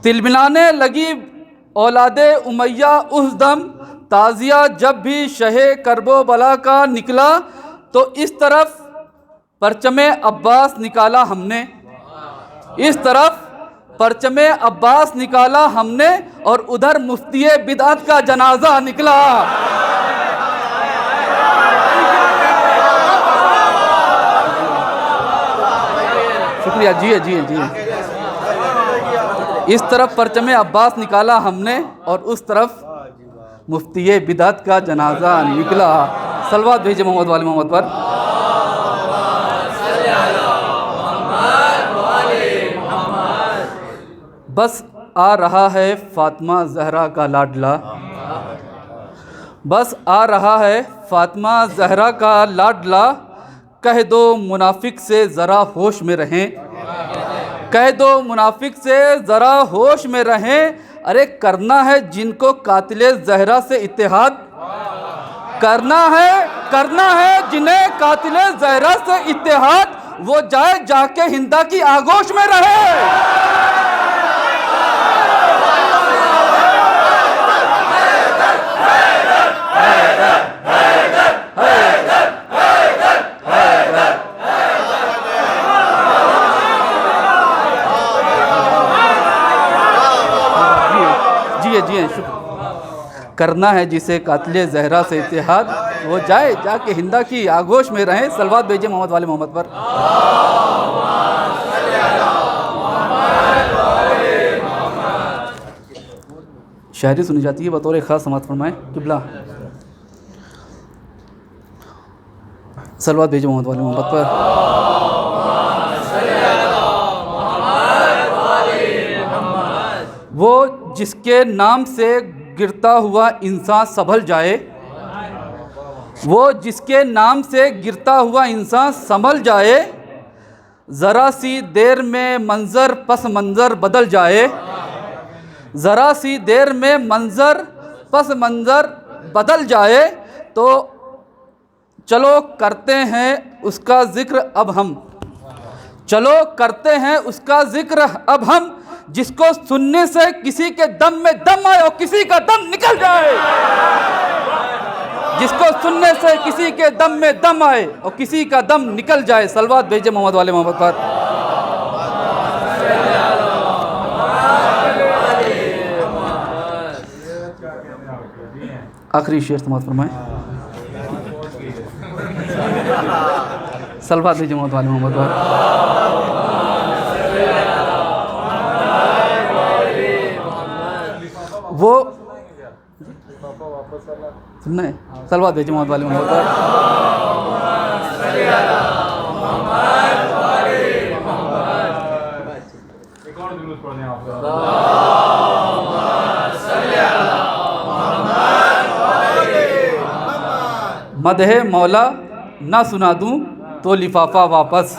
Speaker 6: تل ملانے لگی اولاد امیہ اس دم، تازیہ جب بھی شہ کرب و بلا کا نکلا. تو اس طرف پرچم عباس نکالا ہم نے، اس طرف پرچم عباس نکالا ہم نے، اور ادھر مفتی بدعت کا جنازہ نکلا. شکریہ. جی. اس طرف پرچم عباس نکالا ہم نے، اور اس طرف مفتی بدعت کا جنازہ نکلا. صلوات بھیجے محمد والے محمد پر. بس آ رہا ہے فاطمہ زہرا کا لاڈلا، بس آ رہا ہے فاطمہ زہرا کا لاڈلا. کہہ دو منافق سے ذرا ہوش میں رہیں، کہہ دو منافق سے ذرا ہوش میں رہیں. ارے کرنا ہے جن کو قاتل زہرا سے اتحاد، کرنا ہے جنہیں قاتل زہرا سے اتحاد، وہ جائے جا کے ہندا کی آگوش میں رہے. جی شکر. کرنا ہے جسے قاتل زہرا سے اتحاد، وہ جائے جا کے ہندا کی آگوش میں رہیں. صلوات بھیجے محمد والے محمد پر. شاعری سنی جاتی ہے بطور خاص سماعت فرمائیں. قبلہ. صلوات بھیجو محمد والے محمد پر. وہ جس کے نام سے گرتا ہوا انسان سنبھل جائے، وہ جس کے نام سے گرتا ہوا انسان سنبھل جائے، ذرا سی دیر میں منظر پس منظر بدل جائے، ذرا سی دیر میں منظر پس منظر بدل جائے، تو چلو کرتے ہیں اس کا ذکر اب ہم، چلو کرتے ہیں اس کا ذکر اب ہم، جس کو سننے سے کسی کے دم میں دم آئے اور کسی کا دم نکل جائے، جس کو سننے سے کسی کے دم میں دم آئے اور کسی کا دم نکل جائے. صلوات بھیجے محمد والے محمد پر. آخری شعر سماعت فرمائیں. صلوات بھیجے محمد والے محمد پر. وہ سننا ہے. صلوات بھیجے محمد والے محمد پر. مدح مولا نہ سنا دوں تو لفافہ واپس،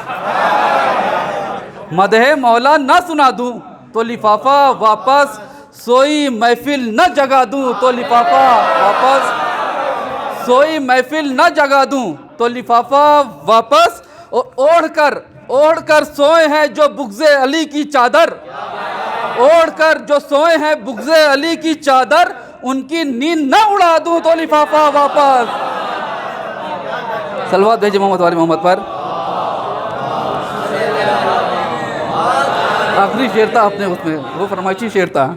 Speaker 6: مدح مولا نہ سنا دوں تو لفافہ واپس، سوئی محفل نہ جگا دوں تو لفافہ واپس، سوئی محفل نہ جگا دوں تو لفافہ واپس. اور اوڑھ کر سوئے ہیں جو بغض علی کی چادر، اوڑھ کر جو سوئے ہیں بغض علی کی چادر، ان کی نیند نہ اڑا دوں تو لفافہ واپس. صلوات بھیجے محمد والے محمد پر. آخری شعر تھا اپنے اس میں، وہ فرمائشی شعر تھا.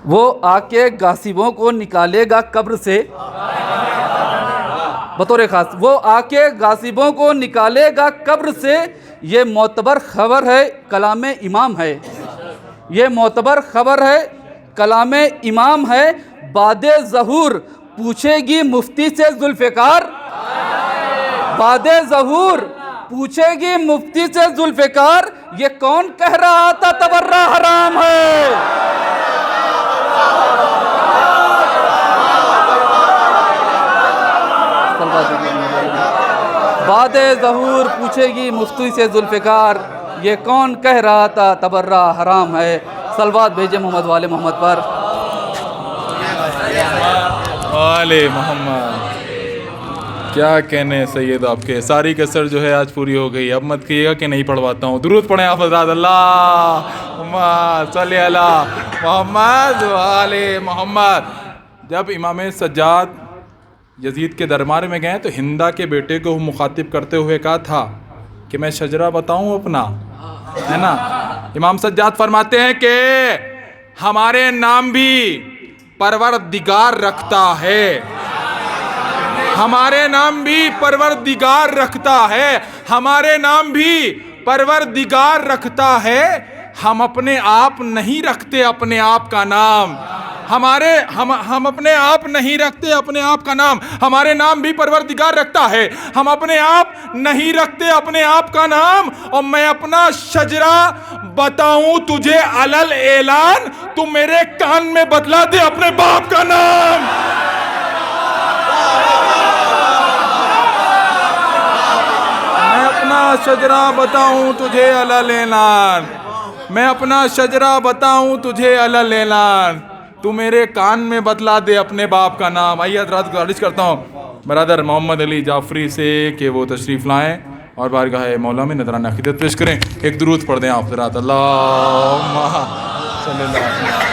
Speaker 6: وہ آ کے غاصبوں کو نکالے گا قبر سے، بطور خاص وہ آ کے غاصبوں کو نکالے گا قبر سے، یہ معتبر خبر ہے کلام امام ہے، یہ معتبر خبر ہے کلام امام ہے. بعد ظہور پوچھے گی مفتی سے ذوالفقار، بعد ظہور پوچھے گی مفتی سے ذوالفقار، یہ کون کہہ رہا تھا تبرہ حرام ہے. بعد ظہور پوچھے گی مفتی سے ذوالفقار، یہ کون کہہ رہا تھا تبرہ حرام ہے. صلوات بھیجے محمد والے محمد پر.
Speaker 2: والے محمد کیا کہنے سید آپ کے. ساری کسر جو ہے آج پوری ہو گئی. اب مت کہیے گا کہ نہیں پڑھواتا ہوں. درود پڑھیں آپ حضرات. اللہم صلی علی محمد والے محمد. جب امام سجاد یزید کے دربار میں گئے تو ہندا کے بیٹے کو مخاطب کرتے ہوئے کہا تھا کہ میں شجرہ بتاؤں اپنا، ہے نا. امام سجاد فرماتے ہیں کہ ہمارے نام بھی پروردگار رکھتا ہے، ہمارے نام بھی پروردگار رکھتا ہے، ہمارے نام بھی پروردگار رکھتا ہے. ہم اپنے آپ نہیں رکھتے اپنے آپ کا نام، ہم اپنے آپ نہیں رکھتے اپنے آپ کا نام، ہمارے نام بھی پروردگار رکھتا ہے. ہم اپنے آپ نہیں رکھتے اپنے آپ کا نام. اور میں اپنا شجرہ بتاؤں تجھے علل اعلان، تو میرے کان میں بتلا دے اپنے باپ کا نام. میں اپنا شجرہ بتاؤں تجھے علل اعلان، میں اپنا شجرہ بتاؤں تجھے علل اعلان، تو میرے کان میں بتلا دے اپنے باپ کا نام. آئیے حضرات گزارش کرتا ہوں برادر محمد علی جعفری سے کہ وہ تشریف لائیں اور بارگاہ مولا میں نذرانہ عقیدت پیش کریں. ایک درود پڑھ دیں آپ حضرات. اللہم صلی اللہ علیہ وسلم.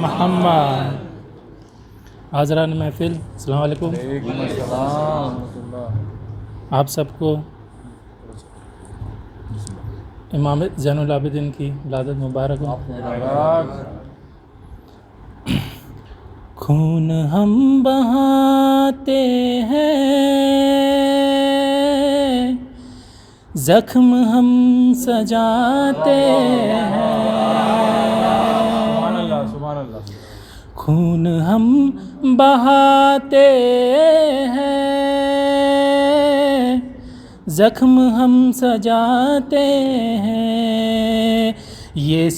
Speaker 7: محمد. حاضران محفل السلام علیکم. آپ سب کو امام زین العابدین کی ولادت مبارک ہو. خون ہم بہاتے ہیں، زخم ہم سجاتے ہیں،
Speaker 2: سبحان اللہ.
Speaker 7: خون ہم بہاتے ہیں، زخم ہم سجاتے ہیں، یہ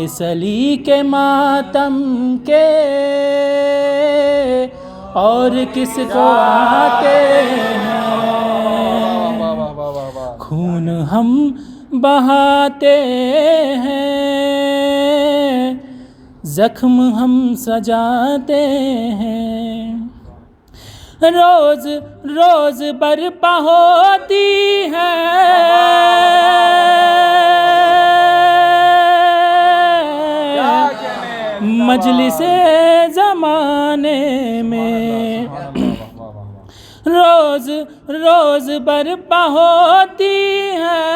Speaker 7: سلیقے ماتم کے اور کس کو آتے ہیں، خون ہم بہاتے ہیں، زخم ہم سجاتے ہیں، روز روز برپا ہوتی ہے مجلس زمانے میں، روز روز برپا ہوتی ہے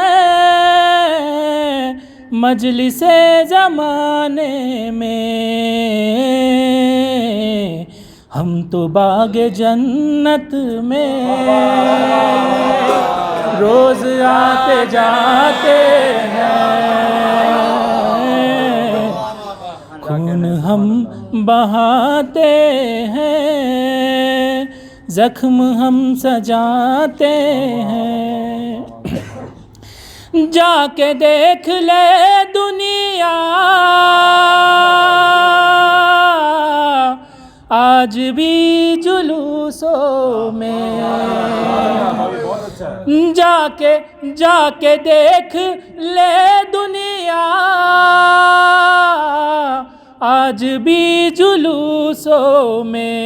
Speaker 7: مجلس زمانے میں، ہم تو باغ جنت میں روز آتے جاتے ہیں، خون ہم بہاتے ہیں، زخم ہم سجاتے ہیں، جا کے دیکھ لے دنیا آج بھی جلوسوں میں، جا کے دیکھ لے دنیا آج بھی جلوسوں میں،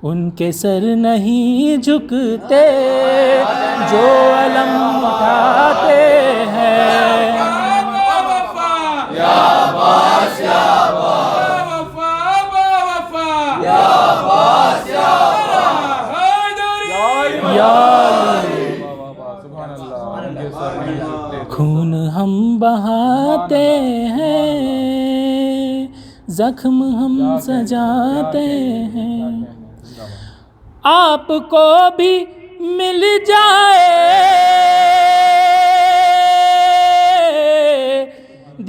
Speaker 7: ان کے سر نہیں جھکتے جو علم اٹھاتے ہیں، خون ہم بہاتے ہیں، زخم ہم سجاتے ہیں، آپ کو بھی مل جائے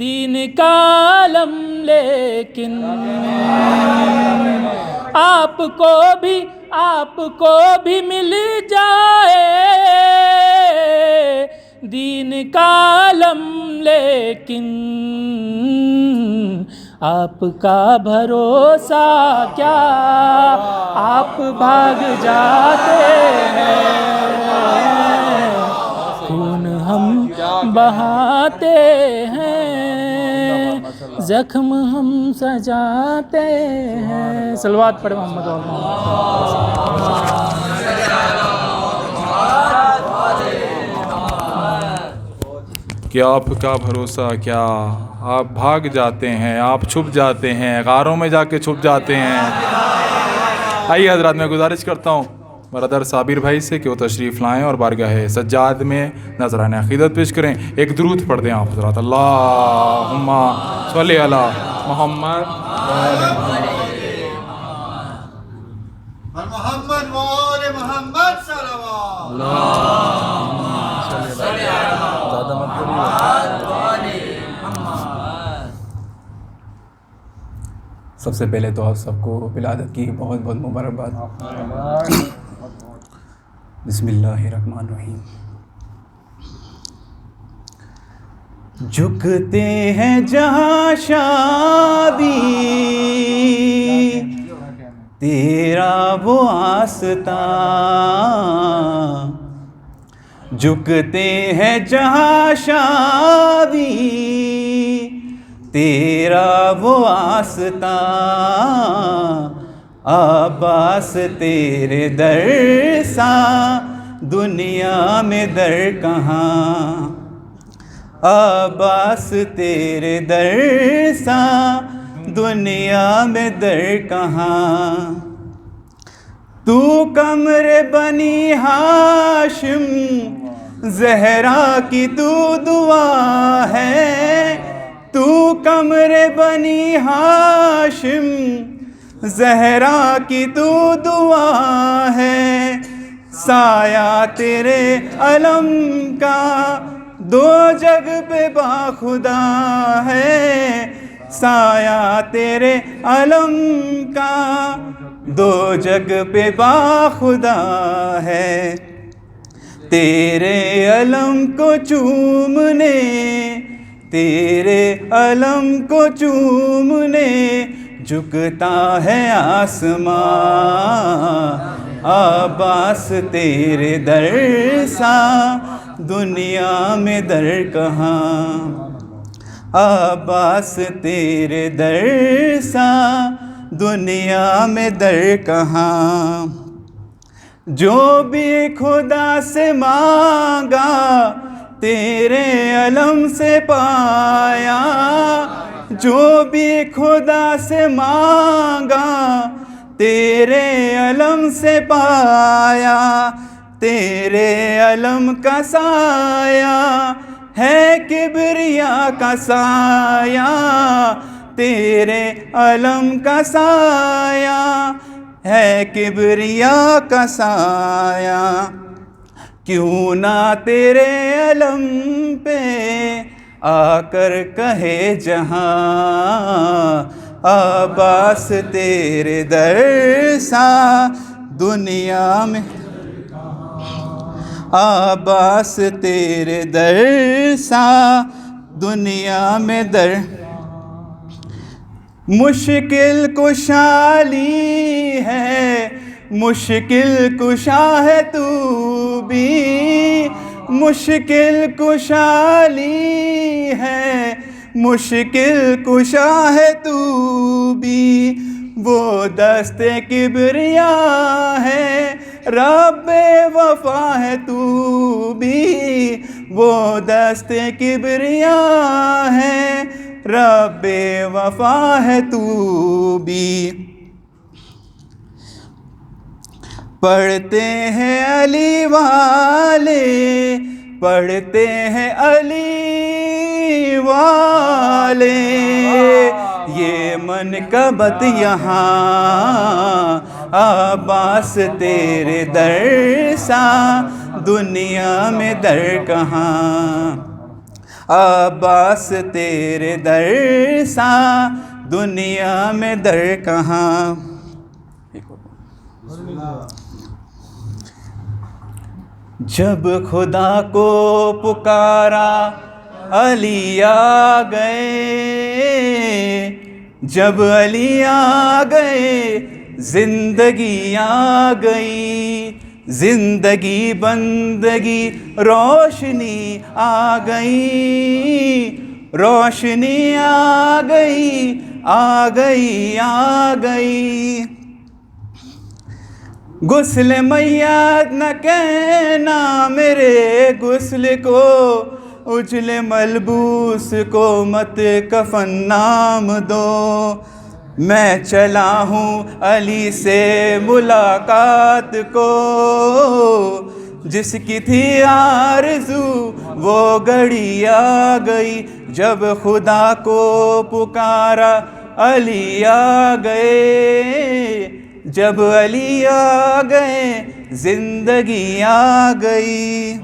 Speaker 7: دین کا علم، لیکن آپ کو بھی مل جائے دین کا علم، لیکن آپ کا بھروسہ کیا، آپ بھاگ جاتے ہیں، خون ہم بہاتے ہیں، زخم ہم سجاتے ہیں، صلوات پڑھ محمد و
Speaker 2: کہ آپ کا بھروسہ کیا، آپ بھاگ جاتے ہیں، آپ چھپ جاتے ہیں، غاروں میں جا کے چھپ جاتے ہیں. آئیے حضرات، میں گزارش کرتا ہوں برادر صابر بھائی سے کہ وہ تشریف لائیں اور بارگاہ سجاد میں نذرانِ عقیدت پیش کریں. ایک درود پڑھ دیں آپ حضرات. اللہم صلی علی محمد
Speaker 8: محمد وآل محمد صلوات.
Speaker 9: سب سے پہلے تو آپ سب کو ولادت کی بہت بہت مبارکباد. بسم اللہ الرحمن الرحیم. جھکتے ہیں جہاں شادی تیرا وہ آستان، جھکتے ہیں جہاں شادی تیرا وہ آستان، عباس تیرے در سا دنیا میں در کہاں، عباس تیرے در سا دنیا میں در کہاں، تو قمر بنی ہاشم زہرا کی تو دعا ہے،
Speaker 10: تو قمر بنی ہاشم زہرا کی تو دعا ہے سایہ تیرے علم کا دو جگ پہ باخدا ہے سایہ تیرے علم کا دو جگ پہ باخدا ہے تیرے علم کو چومنے تیرے علم کو چومنے جھکتا ہے آسمان عباس تیرے در سا دنیا میں در کہاں عباس تیرے در سا دنیا میں در کہاں جو بھی خدا سے مانگا تیرے علم سے پایا جو بھی خدا سے مانگا تیرے علم سے پایا تیرے علم کا سایہ ہے کبریا کا سایہ تیرے علم کا سایہ ہے کبریا کا سایہ کیوں نہ تیرے علم پہ آ کر کہے جہاں عباس تیرے در سا دنیا میں عباس تیرے در سا دنیا میں در مشکل کشالی ہے مشکل کشا ہے تو بھی مشکل کشالی ہے مشکل کشا ہے تو بھی وہ دست کبریا ہے رب وفا ہے تو بھی وہ دست کبریا ہے رب وفا ہے تو بھی پڑھتے ہیں علی والے پڑھتے ہیں علی والے یہ منقبت یہاں عباس تیرے در سا دنیا میں در کہاں عباس تیرے در سا دنیا میں در کہاں جب خدا کو پکارا علی آ گئے جب علی آ گئے زندگی آ گئی زندگی بندگی روشنی آ گئی روشنی آ گئی آ گئی آ گئی غسل میت نہ کہنا میرے غسل کو اجل ملبوس کو مت کفن نام دو میں چلا ہوں علی سے ملاقات کو جس کی تھی آرزو وہ گھڑی آ گئی جب خدا کو پکارا علی آ گئے جب علی آ گئے زندگی آ گئی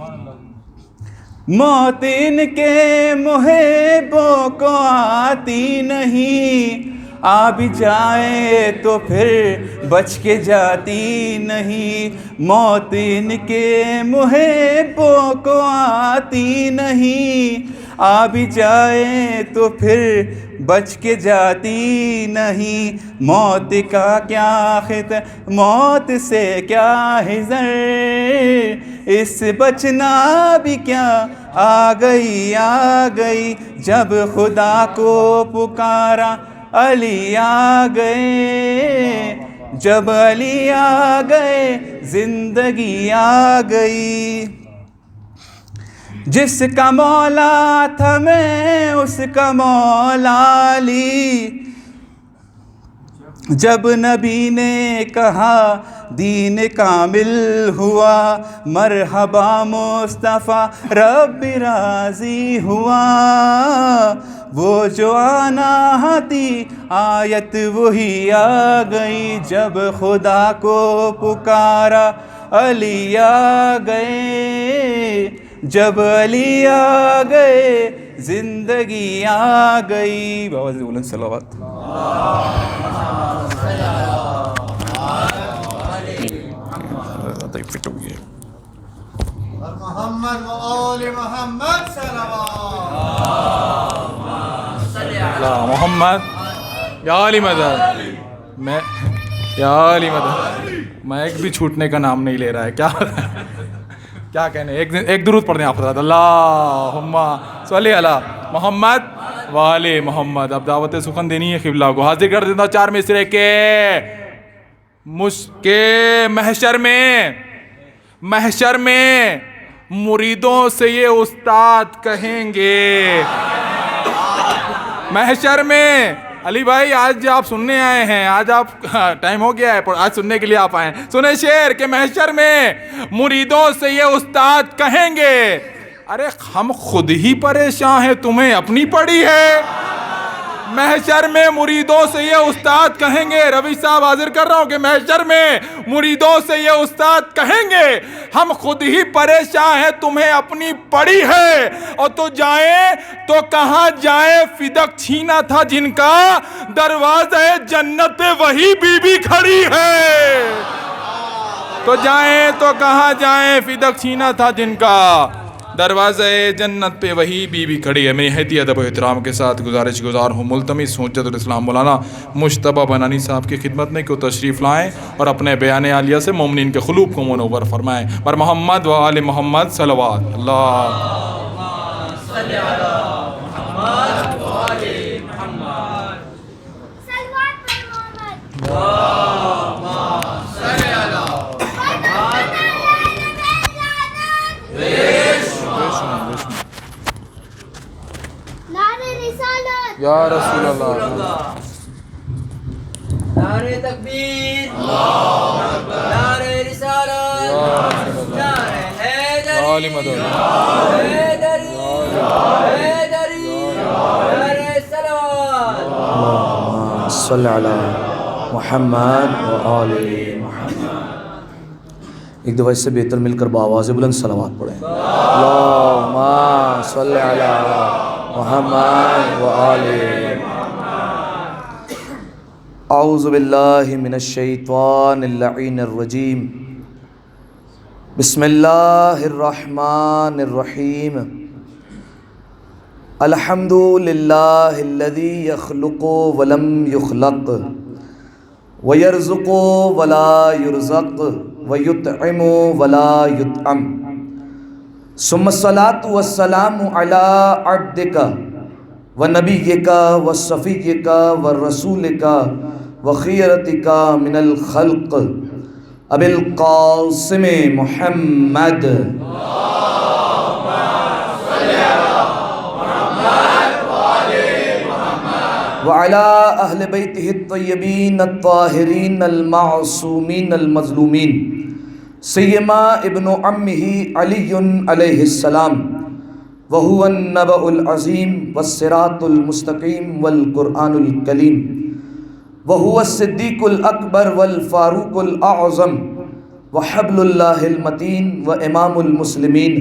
Speaker 10: موت ان کے محبوں کو آتی نہیں آ بھی جائے تو پھر بچ کے جاتی نہیں موت ان کے محبوں کو آتی نہیں آ بھی جائے تو پھر بچ کے جاتی نہیں موت کا کیا خطر موت سے کیا حذر اس بچنا بھی کیا آ گئی جب خدا کو پکارا علی آ گئے جب علی آ گئے زندگی آ گئی جس کا مولا تھا میں اس کا مولا علی جب نبی نے کہا دین کامل ہوا، مرحبا مصطفیٰ رب راضی ہوا، وہ جو آنا تھی آیت وہی آ گئی، جب خدا کو پکارا علی آ گئے، جب علی آ گئے زندگی آ گئی۔ بابا جی بولیں صلوات۔
Speaker 8: محمد و آل محمد صلوات۔
Speaker 2: محمد یا علی مدد، میں یا علی مدد، مائک بھی چھوٹنے کا نام نہیں لے رہا ہے، کیا کہنے، ایک درود پڑھ دیں آپ حضرات، اللہم صلی علی محمد و آل محمد۔ اب دعوت سخن دینی ہے قبلہ کو، حاضر کر دیتا ہوں 4 مصرے کے محشر میں مریدوں سے یہ استاد کہیں گے، محشر میں علی بھائی آج آپ سننے آئے ہیں، آج آپ ٹائم ہو گیا ہے آج سننے کے لیے آپ آئے ہیں، سنیں شعر کہ محشر میں مریدوں سے یہ استاد کہیں گے، ارے ہم خود ہی پریشان ہیں تمہیں اپنی پڑی ہے۔ محشر میں مریدوں سے یہ استاد کہیں گے، روی صاحب حاضر کر رہا ہوں کہ محشر میں مریدوں سے یہ استاد کہیں گے، ہم خود ہی پریشان ہیں تمہیں اپنی پڑی ہے، اور تو جائیں تو کہاں جائیں، فدق چھینا تھا جن کا دروازہ جنت پہ وہی بی بی کھڑی ہے، تو جائیں تو کہاں جائیں، فدق چھینا تھا جن کا دروازہ جنت پہ وہی بی بی کھڑی ہے۔ میری حیتی ادب و احترام کے ساتھ گزارش گزار ہوں، ملتمس ہوں حجت الاسلام مولانا مجتبیٰ بنانی صاحب کی خدمت میں کہ وہ تشریف لائیں اور اپنے بیان عالیہ سے مومنین کے قلوب کو منور فرمائیں۔ پر محمد و آل محمد صلوات۔ اللہم صلی علی محمد و آل محمد، صلوات پر محمد، یا رسول اللہ،
Speaker 4: نعرہ تکبیر، نعرہ رسالت، نعرہ حیدری، حیدری، نعرہ صلوات،
Speaker 11: اللہم صلی علی محمد و آل محمد۔ ایک دفعہ اس سے بہتر مل کر بآواز بلند صلوات پڑھیں۔ اللہم صلی علی محمد و آل محمد۔ اعوذ باللہ من الشیطان اللعین الرجیم، بسم اللہ الرحمن الرحیم، الحمد للہ الذی یخلق ولم یخلق ویرزق ولا یرزق ویطعم ولا یطعم، ثم الصلاة والسلام على عبدك ونبيك وصفيك ورسولك وخيرتك من الخلق أبي القاسم محمد وعلى أهل بيته الطيبين الطاهرين المعصومين المظلومين، سیما ابن عمہ علی علیہ السلام، وہو النبأ العظیم والصراط المستقیم والقرآن الکلیم، وہو الصدیق الاکبر والفاروق الاعظم، وحبل اللہ المتین وامام المسلمین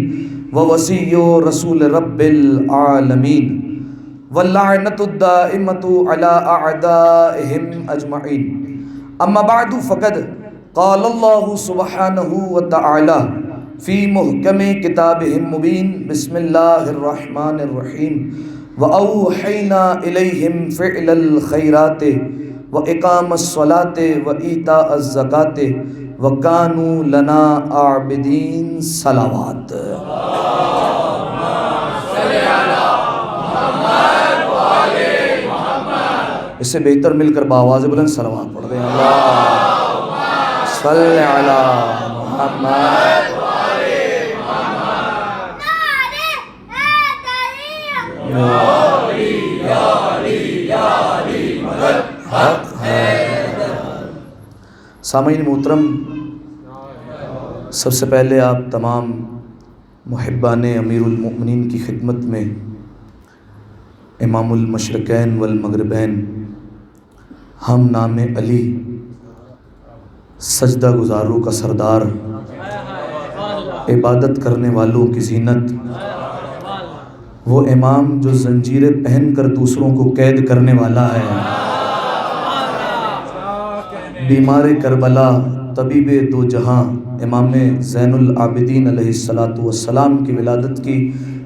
Speaker 11: ووصی رسول رب العالمین، واللعنۃ الدائمۃ علی اعدائہم اجمعین۔ اما بعد فقد قال اللہ سبحانہ وتعالی فی محکم کتابہ المبین، بسم اللہ الرحمن الرحیم، وَأَوْحَيْنَا إِلَيْهِمْ فِعْلَ الْخَيْرَاتِ وَإِقَامَ الصَّلَاةِ وَإِيتَاءَ الزَّكَاةِ وَكَانُوا لَنَا عَابِدِينَ۔ صلوات۔ اس سے بہتر مل کر بآواز بلند صلوات پڑھ دیں۔ اللہم صلی علی محمد، حق ہے سامعین محترم، سب سے پہلے آپ تمام محبان امیر المؤمنین کی خدمت میں امام المشرقین والمغربین ہم نام علی سجدہ گزاروں کا سردار، عبادت کرنے والوں کی زینت، وہ امام جو زنجیریں پہن کر دوسروں کو قید کرنے والا ہے، بیمار کربلا طبیب دو جہاں امام زین العابدین علیہ السلام کی ولادت کی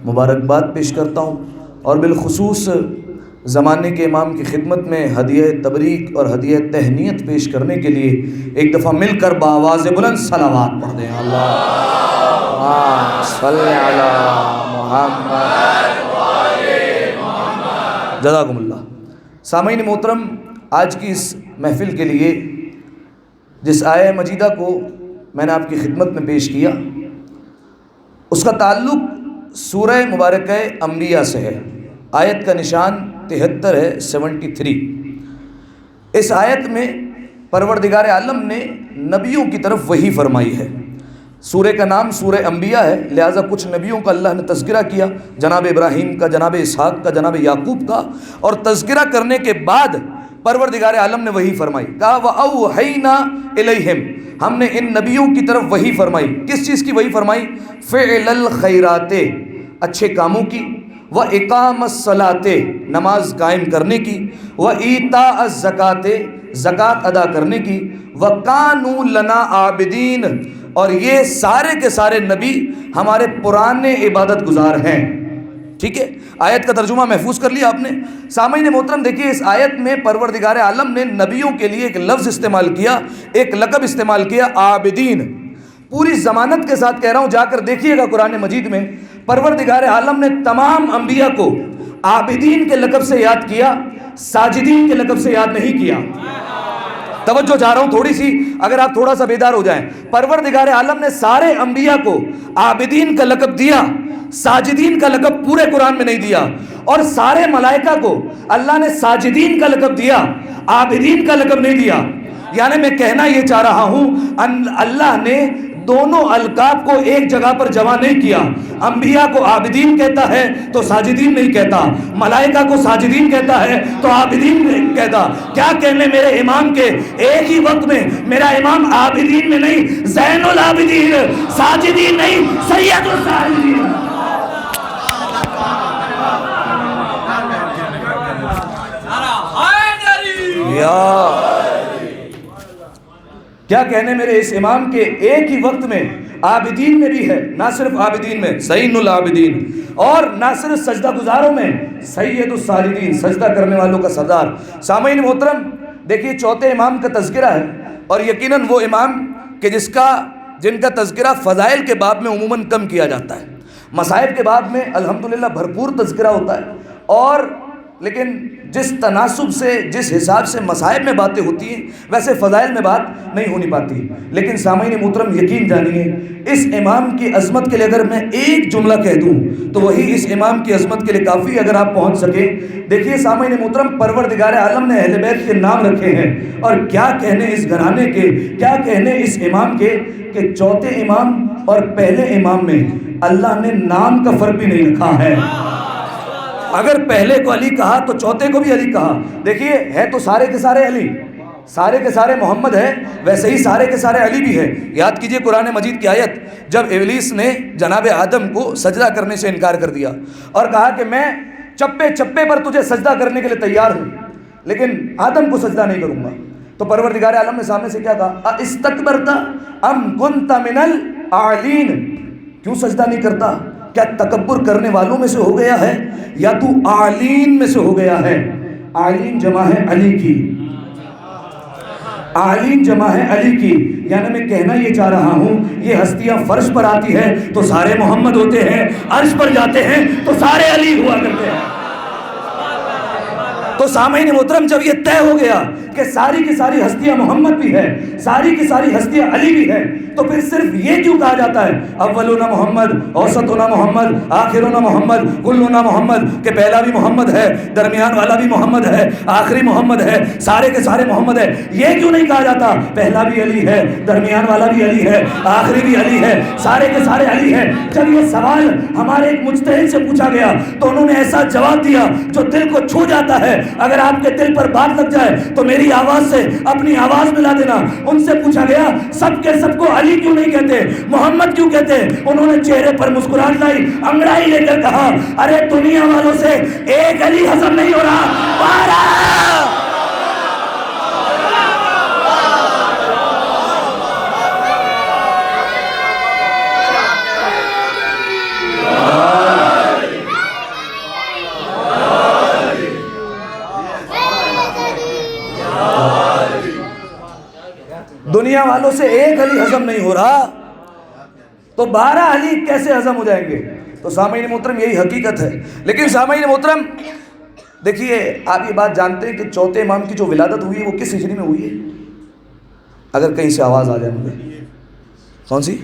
Speaker 11: مبارکباد پیش کرتا ہوں، اور بالخصوص زمانے کے امام کی خدمت میں ہدیہ تبریک اور ہدیہ تہنیت پیش کرنے کے لیے ایک دفعہ مل کر بآواز بلند صلوات پڑھ دیں۔ اللہم صلی علی محمد جزاکم اللہ۔ سامعین محترم، آج کی اس محفل کے لیے جس آیہ مجیدہ کو میں نے آپ کی خدمت میں پیش کیا، اس کا تعلق سورہ مبارکہ انبیاء سے ہے۔ آیت کا نشان 73 ہے، 73۔ اس آیت میں پروردگار عالم نے نبیوں کی طرف وحی فرمائی ہے۔ سورہ کا نام سورہ انبیاء ہے، لہٰذا کچھ نبیوں کا اللہ نے تذکرہ کیا، جناب ابراہیم کا، جناب اسحاق کا، جناب یعقوب کا، اور تذکرہ کرنے کے بعد پروردگار عالم نے وحی فرمائی، کہا وَأَوْحَيْنَا إِلَيْهِمْ، ہم نے ان نبیوں کی طرف وحی فرمائی۔ کس چیز کی وحی فرمائی؟ فعل الخیرات، اچھے کاموں کی، وَإِقَامَ الصَّلَاةِ، نماز قائم کرنے کی، وَإِيتَاءَ الزَّكَاةِ، زکوٰۃ ادا کرنے کی، وَكَانُوا لَنَا عَابِدِينَ، اور یہ سارے کے سارے نبی ہمارے پرانے عبادت گزار ہیں۔ ٹھیک ہے، آیت کا ترجمہ محفوظ کر لیا آپ نے۔ سامعین محترم دیکھیے، اس آیت میں پروردگار عالم نے نبیوں کے لیے ایک لفظ استعمال کیا، ایک لقب استعمال کیا، عابدین۔ پوری ضمانت کے ساتھ کہہ رہا ہوں، جا کر دیکھیے گا قرآن مجید میں پروردگار عالم نے تمام انبیاء کو عابدین کے لقب سے یاد کیا، ساجدین کے لقب سے یاد نہیں کیا۔ توجہ چاہ رہا ہوں تھوڑی سی، اگر آپ تھوڑا سا بیدار ہو جائیں۔ پروردگار عالم نے سارے انبیاء کو عابدین کا لقب دیا، ساجدین کا لقب پورے قرآن میں نہیں دیا، اور سارے ملائکہ کو اللہ نے ساجدین کا لقب دیا، عابدین کا لقب نہیں دیا۔ یعنی میں کہنا یہ چاہ رہا ہوں، اللہ نے دونوں القاب کو ایک جگہ پر جمع نہیں کیا۔ انبیاء کو عابدین کہتا ہے تو ساجدین نہیں کہتا، ملائکہ کو ساجدین کہتا ہے تو عابدین نہیں کہتا۔ کیا کہنے میرے امام کے، ایک ہی وقت میں میرا امام عابدین میں نہیں، زین العابدین، ساجدین نہیں، سید الساجدین۔ کیا کہنے میرے اس امام کے، ایک ہی وقت میں عابدین میں بھی ہے، نہ صرف عابدین میں زین العابدین، اور نہ صرف سجدہ گزاروں میں سید الساجدین، سجدہ کرنے والوں کا سردار۔ سامعین محترم دیکھیے، چوتھے امام کا تذکرہ ہے، اور یقیناً وہ امام کہ جن کا تذکرہ فضائل کے باب میں عموماً کم کیا جاتا ہے، مصائب کے باب میں الحمدللہ بھرپور تذکرہ ہوتا ہے، اور لیکن جس تناسب سے، جس حساب سے مصائب میں باتیں ہوتی ہیں، ویسے فضائل میں بات نہیں ہونی پاتی۔ لیکن سامعین محترم یقین جانیے، اس امام کی عظمت کے لیے اگر میں ایک جملہ کہہ دوں تو وہی اس امام کی عظمت کے لیے کافی ہے، اگر آپ پہنچ سکے۔ دیکھیے سامعین محترم، پروردگار عالم نے اہل بیت کے نام رکھے ہیں، اور کیا کہنے اس گھرانے کے، کیا کہنے اس امام کے، کہ چوتھے امام اور پہلے امام میں اللہ نے نام کا فرق بھی نہیں رکھا ہے۔ اگر پہلے کو علی کہا تو چوتھے کو بھی علی کہا۔ دیکھیے، ہے تو سارے کے سارے علی، سارے کے سارے محمد ہے، ویسے ہی سارے کے سارے علی بھی ہے۔ یاد کیجئے قرآن مجید کی آیت، جب ابلیس نے جناب آدم کو سجدہ کرنے سے انکار کر دیا اور کہا کہ میں چپے چپے پر تجھے سجدہ کرنے کے لیے تیار ہوں، لیکن آدم کو سجدہ نہیں کروں گا، تو پروردگار عالم نے سامنے سے کیا کہا؟ اَاسْتَكْبَرْتَ أَمْ كُنْتَ مِنَ الْعَالِينَ، کیوں سجدہ نہیں کرتا؟ کیا تکبر کرنے والوں میں سے ہو گیا ہے، یا تو عالین میں سے ہو گیا ہے؟ عالین جمع ہے علی کی، عالین جمع ہے علی کی۔ یعنی میں کہنا یہ چاہ رہا ہوں، یہ ہستیاں فرش پر آتی ہیں تو سارے محمد ہوتے ہیں، عرش پر جاتے ہیں تو سارے علی ہوا کرتے ہیں۔ تو سامعین محترم جب یہ طے ہو گیا کہ ساری کی ساری ہستیاں محمد بھی ہے، ساری کی ساری ہستیاں علی بھی ہے، تو پھر صرف یہ کیوں کہا جاتا ہے اولنا محمد، اوسطنا محمد، آخرنا محمد، کلنا محمد، کہ پہلا بھی محمد ہے، درمیان والا بھی محمد ہے، آخری محمد ہے، سارے کے سارے محمد ہے؟ یہ کیوں نہیں کہا جاتا پہلا بھی علی ہے، درمیان والا بھی علی ہے، آخری بھی علی ہے، سارے کے سارے علی ہے؟ جب یہ سوال ہمارے ایک مجتہد سے پوچھا گیا تو انہوں نے ایسا جواب دیا جو دل کو چھو جاتا ہے۔ اگر آپ کے دل پر بات لگ جائے تو میری آواز سے اپنی آواز ملا دینا۔ ان سے پوچھا گیا سب کے سب کو علی کیوں نہیں کہتے، محمد کیوں کہتے؟ انہوں نے چہرے پر مسکراہٹ لائی، انگڑائی لے کر کہا ارے دنیا والوں سے ایک علی ہضم نہیں ہو رہا، 12 دنیا والوں سے ایک علی ہضم نہیں ہو رہا تو 12 علی کیسے ہضم ہو جائیں گے؟ تو سامعین محترم یہی حقیقت ہے۔ لیکن سامعین محترم دیکھیے، آپ یہ بات جانتے ہیں کہ چوتھے امام کی جو ولادت ہوئی ہے وہ کس ہجری میں ہوئی ہے؟ اگر کہیں سے آواز آ جائے مجھے، کون سی؟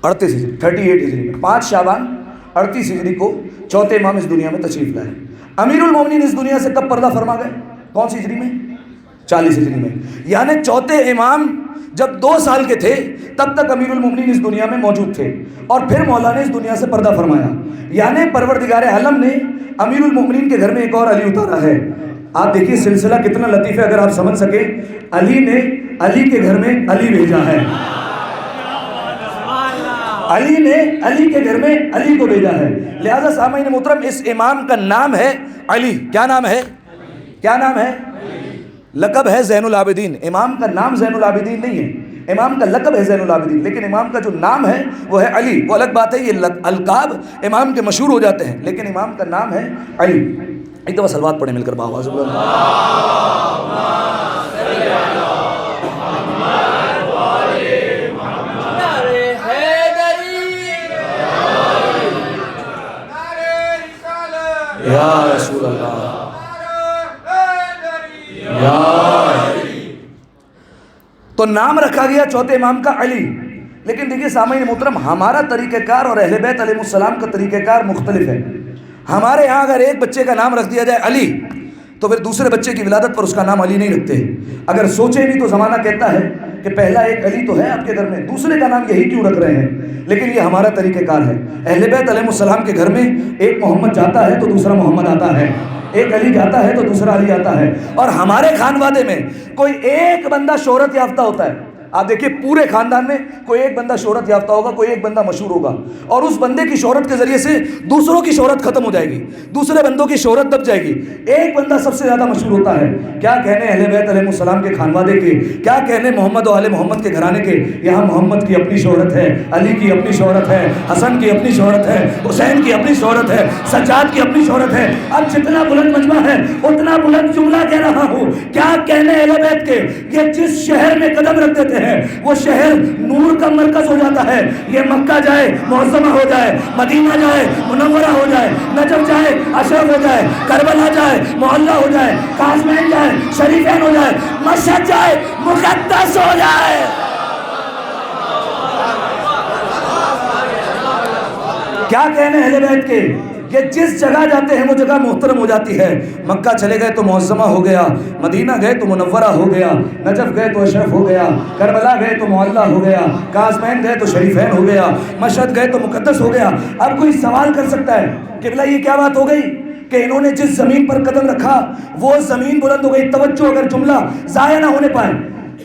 Speaker 11: 38 ہجری، 38 ہجری میں، 5 شعبان 38 ہجری کو چوتھے امام اس دنیا میں تشریف لائے۔ امیر المومنین اس دنیا سے کب پردہ فرما گئے؟ کون سی ہجری میں؟ 40 ہجری میں۔ یعنی چوتھے امام جب 2 سال کے تھے تب تک امیر المومنین اس دنیا میں موجود تھے، اور پھر مولا نے اس دنیا سے پردہ فرمایا۔ یعنی پروردگار عالم نے امیر المومنین کے گھر میں ایک اور علی اتارا ہے۔ آپ دیکھیے سلسلہ کتنا لطیف ہے، اگر آپ سمجھ سکیں۔ علی نے علی کے گھر میں علی بھیجا ہے، علی نے علی کے گھر میں علی کو بھیجا ہے۔ لہذا سامعین محترم اس امام کا نام ہے علی۔ کیا نام ہے؟ کیا نام ہے؟ لقب ہے زین العابدین۔ امام کا نام زین العابدین نہیں ہے، امام کا لقب ہے زین العابدین، لیکن امام کا جو نام ہے وہ ہے علی۔ وہ الگ بات ہے، یہ القاب امام کے مشہور ہو جاتے ہیں، لیکن امام کا نام ہے علی۔ ایک دفعہ صلوات پڑھیں مل کر بآواز بلند۔ یا رسول اللہ، تو نام رکھا گیا چوتھے امام کا علی۔ لیکن دیکھیے سامعین محترم، ہمارا طریقہ کار اور اہل بیت علیہ السلام کا طریقہ کار مختلف ہے۔ ہمارے ہاں اگر ایک بچے کا نام رکھ دیا جائے علی تو پھر دوسرے بچے کی ولادت پر اس کا نام علی نہیں رکھتے۔ اگر سوچیں بھی تو زمانہ کہتا ہے کہ پہلا ایک علی تو ہے آپ کے گھر میں، دوسرے کا نام یہی کیوں رکھ رہے ہیں؟ لیکن یہ ہمارا طریقہ کار ہے۔ اہل بیت علیہ السلام کے گھر میں ایک محمد جاتا ہے تو دوسرا محمد آتا ہے، ایک علی جاتا ہے تو دوسرا علی آتا ہے۔ اور ہمارے خانوادے میں کوئی ایک بندہ شہرت یافتہ ہوتا ہے۔ آپ دیکھیے پورے خاندان میں کوئی ایک بندہ شہرت یافتہ ہوگا، کوئی ایک بندہ مشہور ہوگا، اور اس بندے کی شہرت کے ذریعے سے دوسروں کی شہرت ختم ہو جائے گی، دوسرے بندوں کی شہرت دب جائے گی۔ ایک بندہ سب سے زیادہ مشہور ہوتا ہے۔ کیا کہنے اہل بیت علیہ السلام کے خانوادے کے، کیا کہنے محمد و آل محمد کے گھرانے کے۔ یہاں محمد کی اپنی شہرت ہے، علی کی اپنی شہرت ہے، حسن کی اپنی شہرت ہے، حسین کی اپنی شہرت ہے، سجاد کی اپنی شہرت ہے۔ اب جتنا بلند مجمع ہے اتنا بلند جملہ کہہ رہا ہوں، کیا کہنے اہل بیت کے، یہ جس شہر میں قدم رکھ دیتے ہیں وہ شہر نور کا مرکز ہو جاتا ہے۔ یہ مکہ جائے معظمہ ہو جائے، مدینہ جائے منورہ ہو جائے، نجف جائے اشرف ہو جائے، کربلا جائے معلّہ ہو جائے، قاسمین جائے شریفین ہو جائے، مشہد جائے مقدس ہو جائے۔ کیا کہنے اہل بیت کے، یہ جس جگہ جاتے ہیں وہ جگہ محترم ہو جاتی ہے۔ مکہ چلے گئے تو معظمہ ہو گیا، مدینہ گئے تو منورہ ہو گیا، نجف گئے تو اشرف ہو گیا، کربلا گئے تو معلّہ ہو گیا، قاسمین گئے تو شریفین ہو گیا، مشہد گئے تو مقدس ہو گیا۔ اب کوئی سوال کر سکتا ہے کہ بھلا یہ کیا بات ہو گئی کہ انہوں نے جس زمین پر قدم رکھا وہ زمین بلند ہو گئی؟ توجہ، اگر جملہ ضائع نہ ہونے پائے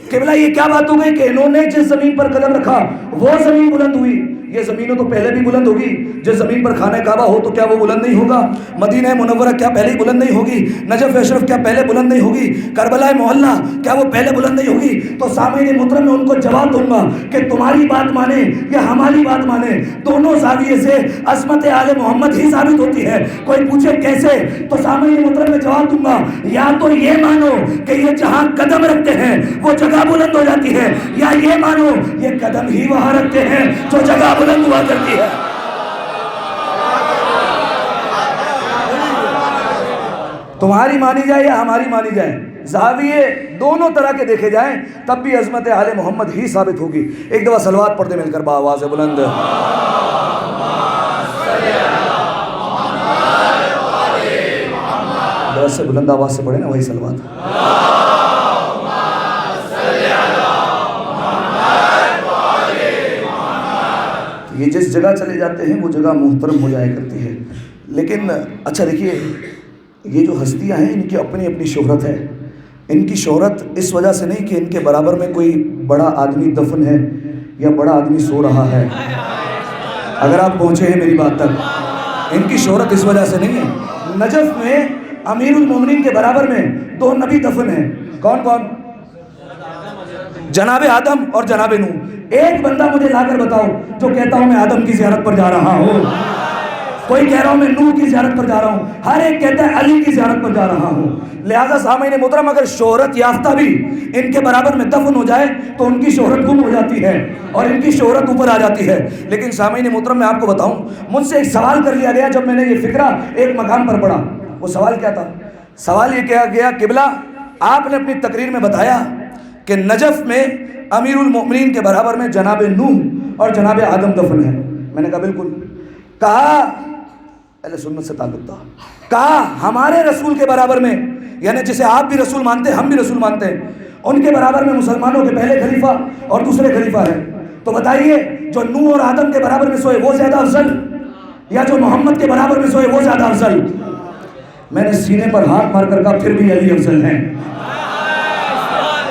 Speaker 11: کہ بھلا یہ کیا بات ہو گئی کہ انہوں نے جس زمین پر قدم رکھا وہ زمین بلند ہوئی؟ یہ زمینوں تو پہلے بھی بلند ہوگی۔ جس زمین پر خانہ کعبہ ہو تو کیا وہ بلند نہیں ہوگا؟ مدینہ منورہ کیا پہلے ہی بلند نہیں ہوگی؟ نجف اشرف کیا پہلے بلند نہیں ہوگی؟ کربلا معلّہ کیا وہ پہلے بلند نہیں ہوگی؟ تو سامعین محترم میں ان کو جواب دوں گا کہ تمہاری بات مانے یا ہماری بات مانے، دونوں زاویے سے عظمت آل محمد ہی ثابت ہوتی ہے۔ کوئی پوچھے کیسے، تو سامعین محترم میں جواب دوں گا، یا تو یہ مانو کہ یہ جہاں قدم رکھتے ہیں وہ جگہ بلند ہو جاتی ہے، یا یہ مانو یہ قدم ہی وہاں رکھتے ہیں جو جگہ بلند ہوا کرتی ہے۔ تمہاری مانی جائے یا ہماری مانی جائے، زاویے دونوں طرح کے دیکھے جائیں تب بھی عظمت آل محمد ہی ثابت ہوگی۔ ایک دفعہ صلوات پڑھتے مل کر بآواز بلند، درس سے بلند آواز سے پڑھے نا وہی صلوات۔ یہ جس جگہ چلے جاتے ہیں وہ جگہ محترم ہو جایا کرتی ہے۔ لیکن اچھا دیکھیے، یہ جو ہستیاں ہیں ان کی اپنی اپنی شہرت ہے۔ ان کی شہرت اس وجہ سے نہیں کہ ان کے برابر میں کوئی بڑا آدمی دفن ہے یا بڑا آدمی سو رہا ہے۔ اگر آپ پہنچے ہیں میری بات تک، ان کی شہرت اس وجہ سے نہیں ہے۔ نجف میں امیر المومنین کے برابر میں 2 نبی دفن ہیں۔ کون کون؟ جناب آدم اور جناب نوح۔ ایک بندہ مجھے لا کر بتاؤ جو کہتا ہوں میں آدم کی زیارت پر جا رہا ہوں، کوئی کہہ رہا ہوں میں نوح کی زیارت پر جا رہا ہوں، ہر ایک کہتا ہے علی کی زیارت پر جا رہا ہوں۔ لہذا سامعین محترم، اگر شہرت یافتہ بھی ان کے برابر میں دفن ہو جائے تو ان کی شہرت گم ہو جاتی ہے اور ان کی شہرت اوپر آ جاتی ہے۔ لیکن سامعین محترم، میں آپ کو بتاؤں، مجھ سے ایک سوال کر لیا گیا جب میں نے یہ فکرہ ایک مقام پر پڑھا۔ وہ سوال کیا تھا؟ سوال یہ کیا گیا، قبلہ آپ نے اپنی تقریر میں بتایا کہ نجف میں امیر المؤمنین کے برابر میں جناب نوح اور جناب آدم دفن ہے۔ میں نے کہا بالکل۔ کہا اہل سنت سے تعلق تھا، کہا ہمارے رسول کے برابر میں، یعنی جسے آپ بھی رسول مانتے ہیں ہم بھی رسول مانتے ہیں، ان کے برابر میں مسلمانوں کے پہلے خلیفہ اور دوسرے خلیفہ ہیں، تو بتائیے جو نوح اور آدم کے برابر میں سوئے وہ زیادہ افضل یا جو محمد کے برابر میں سوئے وہ زیادہ افضل؟ میں نے سینے پر ہاتھ مار کر کہا پھر بھی علی افضل ہیں۔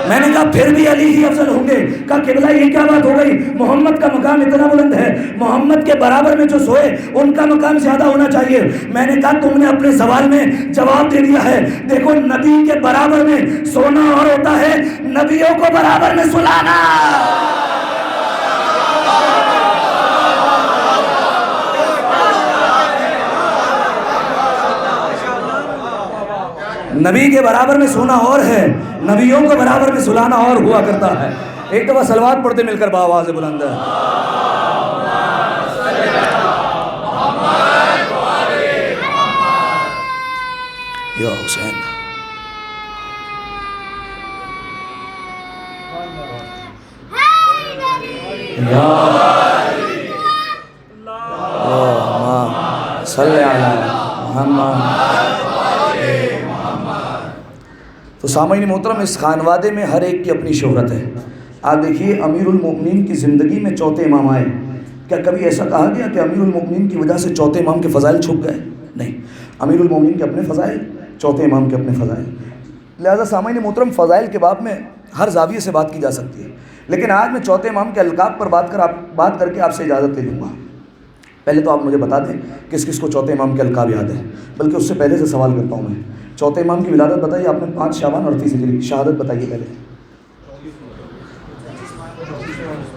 Speaker 11: میں نے کہا پھر بھی علی ہی افضل ہوں گے۔ کہا قبلہ یہ کیا بات ہو گئی، محمد کا مقام اتنا بلند ہے، محمد کے برابر میں جو سوئے ان کا مقام زیادہ ہونا چاہیے۔ میں نے کہا تم نے اپنے سوال میں جواب دے دیا ہے۔ دیکھو نبی کے برابر میں سونا اور ہوتا ہے نبیوں کو برابر میں سلانا۔ نبی کے برابر میں سونا اور ہے، نبیوں کو برابر میں سلانا اور ہوا کرتا ہے۔ ایک دفعہ صلوات پڑھتے مل کر بآواز بلند، یا حسین۔ یا اللہم صلی علی محمد۔ تو سامعین محترم، اس خانوادے میں ہر ایک کی اپنی شہرت ہے۔ آپ دیکھیے امیر المؤمنین کی زندگی میں چوتھے امام آئے، کیا کبھی ایسا کہا گیا کہ امیر المؤمنین کی وجہ سے چوتھے امام کے فضائل چھپ گئے؟ نہیں، امیر المؤمنین کے اپنے فضائل، چوتھے امام کے اپنے فضائل۔ لہذا سامعین محترم، فضائل کے باب میں ہر زاویے سے بات کی جا سکتی ہے، لیکن آج میں چوتھے امام کے القاب پر بات کر کے آپ سے اجازت لے لوں گا۔ پہلے تو آپ مجھے بتا دیں کس کس کو چوتھے امام کے القاب یاد ہیں، بلکہ اس سے پہلے سے سوال کرتا ہوں میں، چوتھے امام کی ولادت بتائیے آپ نے 5 شعبان 38 ہجری، شہادت بتائیے پہلے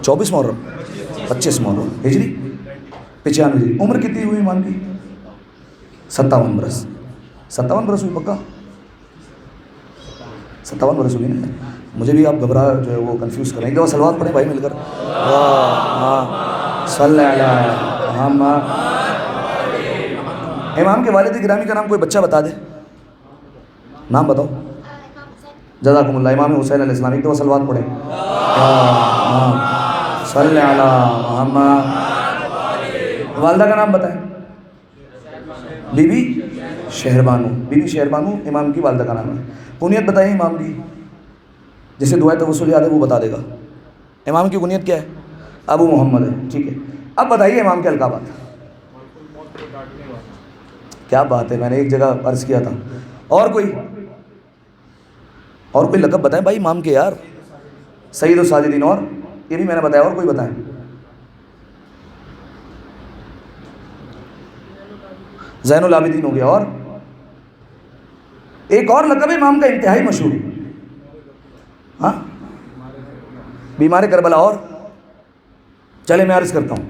Speaker 11: 24 محرم 25 محرم ہجری 95 ہجری۔ عمر کتنی ہوئی امام کی؟ 57 برس۔ 57 برس ہوئی پکا؟ 57 برس ہوئی نا؟ مجھے بھی آپ گھبرا جو ہے وہ کنفیوز کریں گے۔ وہ صلوات پڑھیں بھائی مل کر، صلی اللہ محمد۔ امام کے والد گرامی کا نام کوئی بچہ بتا دے، نام بتاؤ۔ جزاکم اللہ۔ امام حسین علیہ السلام۔ ایک دفعہ صلوات پڑھیں، صلی علی محمد۔ والدہ کا نام بتائیں۔ بی بی شہربانو۔ بی بی شہربانو امام کی والدہ کا نام ہے۔ کنیت بتائیں امام کی، جسے دعائے توسل یاد ہے وہ بتا دے گا۔ امام کی کنیت کیا ہے؟ ابو محمد ہے، ٹھیک ہے۔ اب بتائیے امام کے القابات۔ کیا بات ہے، میں نے ایک جگہ عرض کیا تھا۔ اور کوئی لقب بتائیں بھائی امام کے یار۔ سید الساجدین، اور یہ بھی میں نے بتایا، اور کوئی بتائیں۔ زین العابدین ہو گیا، اور ایک اور لقب امام کا انتہائی مشہور، ہاں، بیمار کربلا۔ اور چلے میں عرض کرتا ہوں،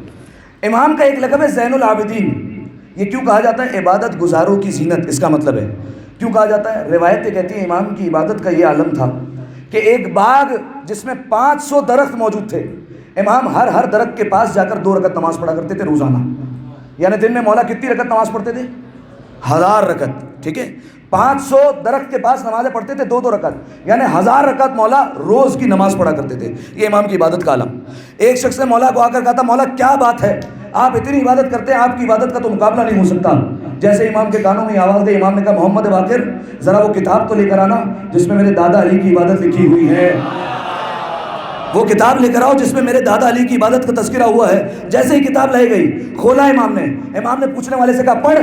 Speaker 11: امام کا ایک لقب ہے زین العابدین۔ یہ کیوں کہا جاتا ہے؟ عبادت گزاروں کی زینت، اس کا مطلب ہے۔ کیوں کہا جاتا ہے؟ روایتیں کہتی ہیں امام کی عبادت کا یہ عالم تھا کہ ایک باغ جس میں 500 درخت موجود تھے، امام ہر درخت کے پاس جا کر 2 رکعت نماز پڑھا کرتے تھے روزانہ۔ یعنی دن میں مولا کتنی رکعت نماز پڑھتے تھے؟ 1000 رکعت، ٹھیک ہے۔ 500 درخت کے پاس نمازیں پڑھتے تھے 2-2 رکعت، یعنی 1000 رکعت مولا روز کی نماز پڑھا کرتے تھے. یہ امام کی عبادت کا عالم. ایک شخص نے مولا کو آ کر کہا تھا مولا کیا بات ہے، آپ اتنی عبادت کرتے ہیں، آپ کی عبادت کا تو مقابلہ نہیں ہو سکتا. جیسے امام کے کانوں میں آواز گئی، امام نے کہا محمد باقر ذرا وہ کتاب تو لے کر آنا جس میں میرے دادا علی کی عبادت لکھی ہوئی ہے. وہ کتاب لے کر آؤ جس میں میرے دادا علی کی عبادت کا تذکرہ ہوا ہے. جیسے ہی کتاب لائی گئی، کھولا امام نے پوچھنے والے سے کہا پڑھ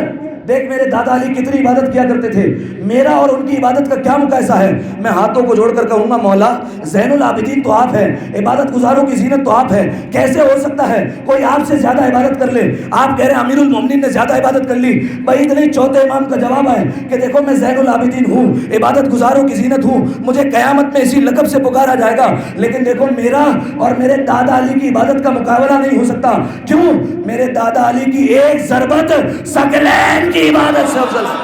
Speaker 11: دیکھ میرے دادا علی کتنی عبادت کیا کرتے تھے، میرا اور ان کی عبادت کا کیا مقایسہ ہے. میں ہاتھوں کو جوڑ کر کہوں گا مولا زین العابدین تو آپ ہیں، عبادت گزاروں کی زینت تو آپ ہیں، کیسے ہو سکتا ہے کوئی آپ سے زیادہ عبادت کر لے. آپ کہہ رہے ہیں امیر المومنین نے زیادہ عبادت کر لی. بعید نہیں، چوتھے امام کا جواب ہے کہ دیکھو میں زین العابدین ہوں، عبادت گزاروں کی زینت ہوں، مجھے قیامت میں اسی لقب سے پکارا جائے گا، لیکن دیکھو میرا اور میرے دادا علی کی عبادت کا مقابلہ نہیں ہو سکتا. کیوں؟ میرے دادا علی کی ایک ضربت ثقلین کی عبادت سے افضل ہے.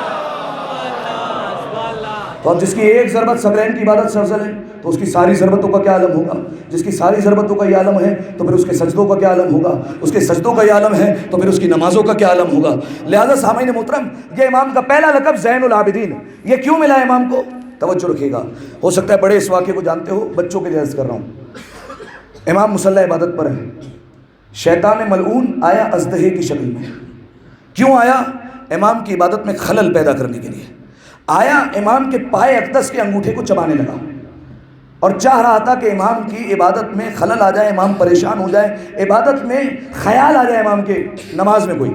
Speaker 11: تو اب جس کی ایک ضربت ثقلین کی عبادت سے افضل ہے تو اس کی ساری ضربتوں کا کیا عالم ہوگا. جس کی ساری ضربتوں کا یہ عالم ہے تو پھر اس کے سجدوں کا کیا عالم ہوگا. اس کے سجدوں کا یہ عالم ہے تو پھر اس کی نمازوں کا کیا عالم ہوگا. لہذا سامعین محترم، یہ امام کا پہلا لقب زین العابدین. یہ کیوں ملا امام کو؟ توجہ رکھیے گا. ہو سکتا ہے بڑے اس واقعے کو جانتے ہو، بچوں کے لیے عرض کر رہا ہوں. امام مصلی عبادت پر ہے، شیطان ملعون آیا اژدہے کی شکل میں. کیوں آیا؟ امام کی عبادت میں خلل پیدا کرنے کے لیے آیا. امام کے پائے اقدس کے انگوٹھے کو چبانے لگا اور چاہ رہا تھا کہ امام کی عبادت میں خلل آ جائے، امام پریشان ہو جائے، عبادت میں خیال آ جائے امام کے نماز میں کوئی.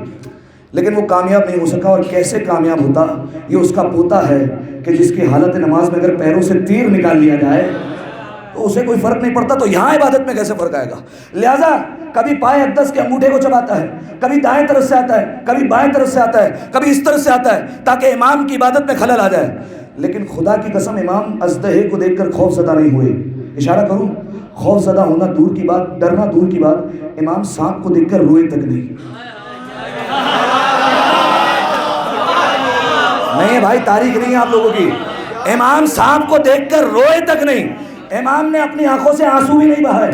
Speaker 11: لیکن وہ کامیاب نہیں ہو سکا. اور کیسے کامیاب ہوتا؟ یہ اس کا پوتا ہے کہ جس کی حالت نماز میں اگر پیروں سے تیر نکال لیا جائے تو اسے کوئی فرق نہیں پڑتا، تو یہاں عبادت میں کیسے فرق آئے گا. لہٰذا کبھی پائے اقدس کے انگوٹھے کو چباتا ہے، کبھی دائیں طرف سے آتا ہے، کبھی بائیں طرف سے آتا ہے، کبھی اس طرف سے آتا ہے تاکہ امام کی عبادت میں خلل آ جائے. لیکن خدا کی قسم امام اژدہے کو دیکھ کر خوف زدہ نہیں ہوئے. اشارہ کروں، خوف زدہ ہونا دور کی بات، ڈرنا دور کی بات، امام سانپ کو دیکھ کر روئے تک نہیں. نہیں بھائی، تاریخ نہیں ہے آپ لوگوں کی. امام سانپ کو دیکھ کر روئے تک نہیں. امام نے اپنی آنکھوں سے آنسو بھی نہیں بہائے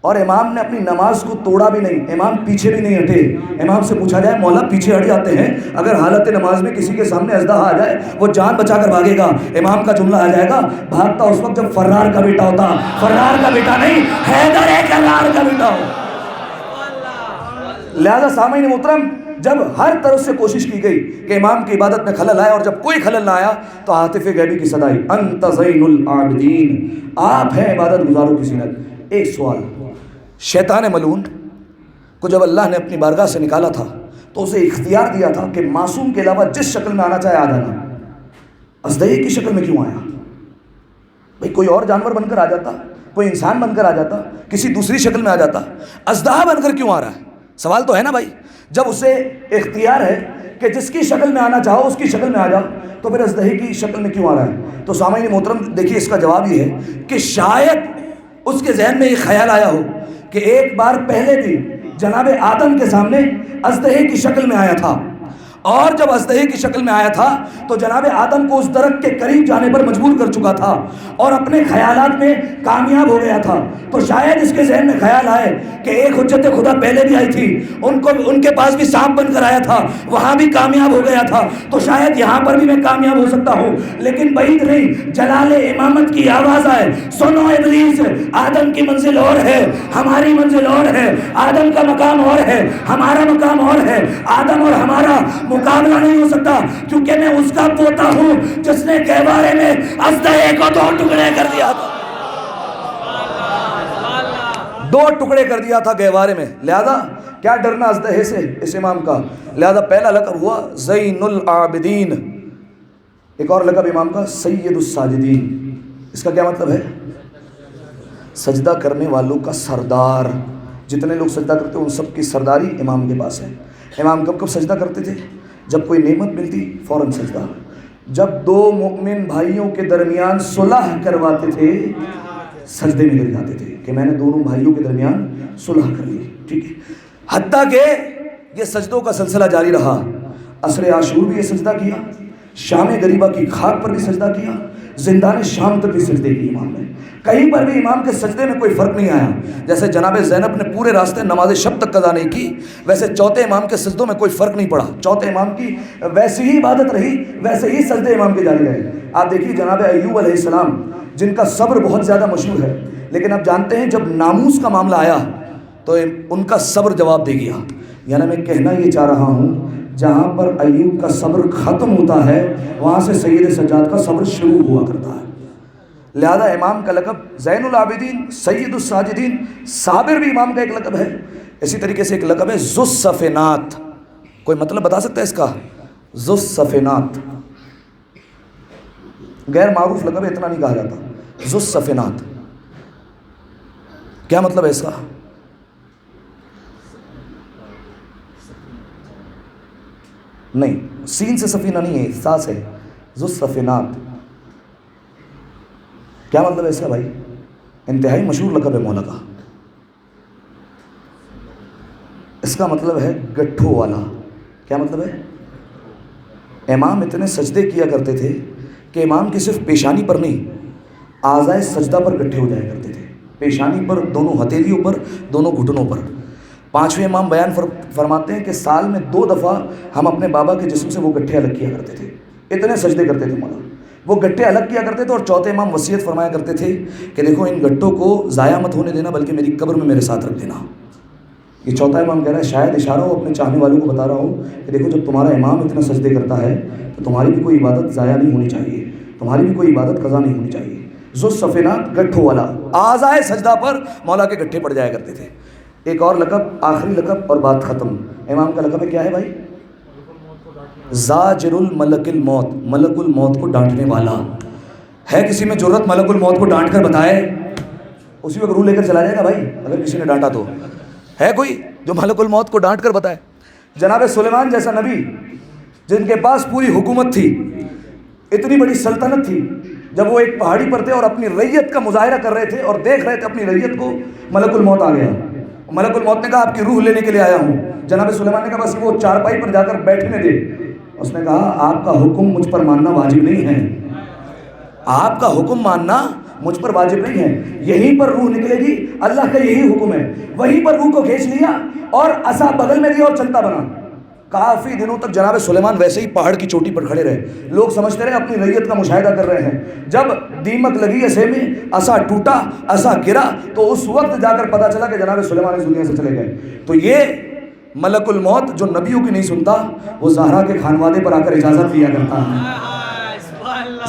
Speaker 11: اور امام نے اپنی نماز کو توڑا بھی نہیں. امام پیچھے بھی نہیں ہٹے. امام سے پوچھا جائے مولا پیچھے ہٹ جاتے ہیں، اگر حالت نماز میں کسی کے سامنے اژدہا آ جائے وہ جان بچا کر بھاگے گا. امام کا جملہ آ جائے گا بھاگتا اس وقت جب فرار کا بیٹا ہوتا. فرار کا بیٹا نہیں، حیدر کرار کا بیٹا ہو. لہذا سامعین محترم، جب ہر طرف سے کوشش کی گئی کہ امام کی عبادت میں خلل آئے اور جب کوئی خلل نہ آیا تو ہاتف غیبی کی صدا آئی، انت زین العابدین، آپ ہیں عبادت گزاروں کی زینت. ایک سوال، شیطان ملعون کو جب اللہ نے اپنی بارگاہ سے نکالا تھا تو اسے اختیار دیا تھا کہ معصوم کے علاوہ جس شکل میں آنا چاہے آ جانا. اژدہے کی شکل میں کیوں آیا؟ بھئی کوئی اور جانور بن کر آ جاتا، کوئی انسان بن کر آ جاتا، کسی دوسری شکل میں آ جاتا. اژدہا بن کر کیوں آ رہا ہے؟ سوال تو ہے نا بھائی. جب اسے اختیار ہے کہ جس کی شکل میں آنا چاہو اس کی شکل میں آ جاؤ تو پھر اژدہے کی شکل میں کیوں آ رہا ہے؟ تو سامعین محترم دیکھیے، اس کا جواب یہ ہے کہ شاید اس کے ذہن میں یہ خیال آیا ہو کہ ایک بار پہلے بھی جناب آدم کے سامنے اژدہے کی شکل میں آیا تھا، اور جب اژدہے کی شکل میں آیا تھا تو جناب آدم کو اس درخت کے قریب جانے پر مجبور کر چکا تھا اور اپنے خیالات میں کامیاب ہو گیا تھا. تو شاید اس کے ذہن میں خیال آئے کہ ایک حجت خدا پہلے بھی آئی تھی، ان کے پاس بھی سانپ بن کر آیا تھا، وہاں بھی کامیاب ہو گیا تھا، تو شاید یہاں پر بھی میں کامیاب ہو سکتا ہوں. لیکن بعید نہیں، جلال امامت کی آواز آئے، سنو ابلیس، آدم کی منزل اور ہے، ہماری منزل اور ہے. آدم کا مقام اور ہے، ہمارا مقام اور ہے. آدم اور ہمارا مقابلہ نہیں ہو سکتا کیونکہ میں اس کا پوتا ہوں جس نے گہوارے میں اژدہے کو 2 ٹکڑے کر دیا تھا. 2 ٹکڑے کر دیا تھا گہوارے میں. لہذا کیا ڈرنا اژدہے سے اس امام کا. لہذا پہلا لقب ہوا زین العابدین. ایک اور لقب امام کا سید الساجدین. اس کا کیا مطلب ہے؟ سجدہ کرنے والوں کا سردار. جتنے لوگ سجدہ کرتے ہیں ان سب کی سرداری امام کے پاس ہے. امام کب کب سجدہ کرتے تھے؟ جب کوئی نعمت ملتی فوراً سجدہ. جب 2 مؤمن بھائیوں کے درمیان صلح کرواتے تھے سجدے میں گر جاتے تھے کہ میں نے دونوں بھائیوں کے درمیان صلح کر لی. ٹھیک ہے، حتیٰ کہ یہ سجدوں کا سلسلہ جاری رہا. عصر عاشور بھی یہ سجدہ کیا، شام غریبہ کی خاک پر بھی سجدہ کیا، زندان شام تک بھی سجدے کی امام نے، کہیں پر بھی امام کے سجدے میں کوئی فرق نہیں آیا. جیسے جناب زینب نے پورے راستے نماز شب تک قضا نہیں کی، ویسے چوتھے امام کے سجدوں میں کوئی فرق نہیں پڑا. چوتھے امام کی ویسی ہی عبادت رہی، ویسے ہی سجدے امام کے جاری رہے. آپ دیکھیے جناب ایوب علیہ السلام جن کا صبر بہت زیادہ مشہور ہے، لیکن آپ جانتے ہیں جب ناموس کا معاملہ آیا تو ان کا صبر جواب دے گیا. یعنی میں کہنا یہ چاہ رہا ہوں جہاں پر ایوب کا صبر ختم ہوتا ہے وہاں سے سید سجاد کا صبر شروع ہوا کرتا ہے. لہذا امام کا لقب زین العابدین، سید الساجدین، صابر بھی امام کا ایک لقب ہے. اسی طریقے سے ایک لقب ہے ذو الصفینات. کوئی مطلب بتا سکتا ہے اس کا؟ ذو الصفینات غیر معروف لقب ہے، اتنا نہیں کہا جاتا. ذو الصفینات کیا مطلب ہے اس کا؟ نہیں، سین سے سفینہ نہیں ہے، سا سے. ذو الصفینات کیا مطلب ہے اس کا بھائی؟ انتہائی مشہور لقب ہے مولا کا. اس کا مطلب ہے گٹھوں والا. کیا مطلب ہے؟ امام اتنے سجدے کیا کرتے تھے کہ امام کی صرف پیشانی پر نہیں، اعضائے سجدہ پر گٹھے ہو جایا کرتے تھے. پیشانی پر، دونوں ہتھیلیوں پر، دونوں گھٹنوں پر. پانچویں امام بیان فرماتے ہیں کہ سال میں 2 دفعہ ہم اپنے بابا کے جسم سے وہ گٹھے الگ کیا کرتے تھے. اتنے سجدے کرتے تھے مولا، وہ گٹھے الگ کیا کرتے تھے. اور چوتھے امام وصیت فرمایا کرتے تھے کہ دیکھو ان گٹھوں کو ضائع مت ہونے دینا، بلکہ میری قبر میں میرے ساتھ رکھ دینا. یہ چوتھا امام کہہ رہا ہے، شاید اشارہ ہو اپنے چاہنے والوں کو بتا رہا ہوں کہ دیکھو جب تمہارا امام اتنا سجدے کرتا ہے تو تمہاری بھی کوئی عبادت ضائع نہیں ہونی چاہیے، تمہاری بھی کوئی عبادت قضا نہیں ہونی چاہیے. ذو الصفینات گٹھوں والا، اعضائے سجدہ پر مولا کے گٹھے پڑ جایا کرتے تھے. ایک اور لقب، آخری لقب اور بات ختم. امام کا لقب ہے کیا ہے بھائی؟ زاجر الملک الموت، ملک الموت کو ڈانٹنے والا. ہے کسی میں جرت ملک الموت کو ڈانٹ کر بتائے؟ اسی وقت روح لے کر چلا جائے گا بھائی اگر کسی نے ڈانٹا تو. ہے کوئی جو ملک الموت کو ڈانٹ کر بتائے؟ جناب سلیمان جیسا نبی جن کے پاس پوری حکومت تھی، اتنی بڑی سلطنت تھی، جب وہ ایک پہاڑی پر تھے اور اپنی ریت کا مظاہرہ کر رہے تھے اور دیکھ رہے تھے اپنی ریت کو، ملک الموت آ گیا. ملک الموت نے کہا آپ کی روح لینے کے لیے آیا ہوں. جناب سلیمان نے کہا بس وہ چارپائی پر جا کر بیٹھنے دے. اس نے کہا آپ کا حکم مجھ پر ماننا واجب نہیں ہے، آپ کا حکم ماننا مجھ پر واجب نہیں ہے. یہیں پر روح نکلے گی، اللہ کا یہی حکم ہے. وہیں پر روح کو کھینچ لیا اور عصا بغل میں دیا اور چلتا بنا. کافی دنوں تک جناب سلیمان ویسے ہی پہاڑ کی چوٹی پر کھڑے رہے. لوگ سمجھتے رہے اپنی ریت کا مشاہدہ کر رہے ہیں. جب دیمک لگی عصے میں، عصا ٹوٹا، عصا گرا، تو اس وقت جا کر پتا چلا کہ جناب سلیمان اس دنیا سے چلے گئے. تو یہ ملک الموت جو نبیوں کی نہیں سنتا، وہ زہرا کے خانوادے پر آ کر اجازت لیا کرتا ہے،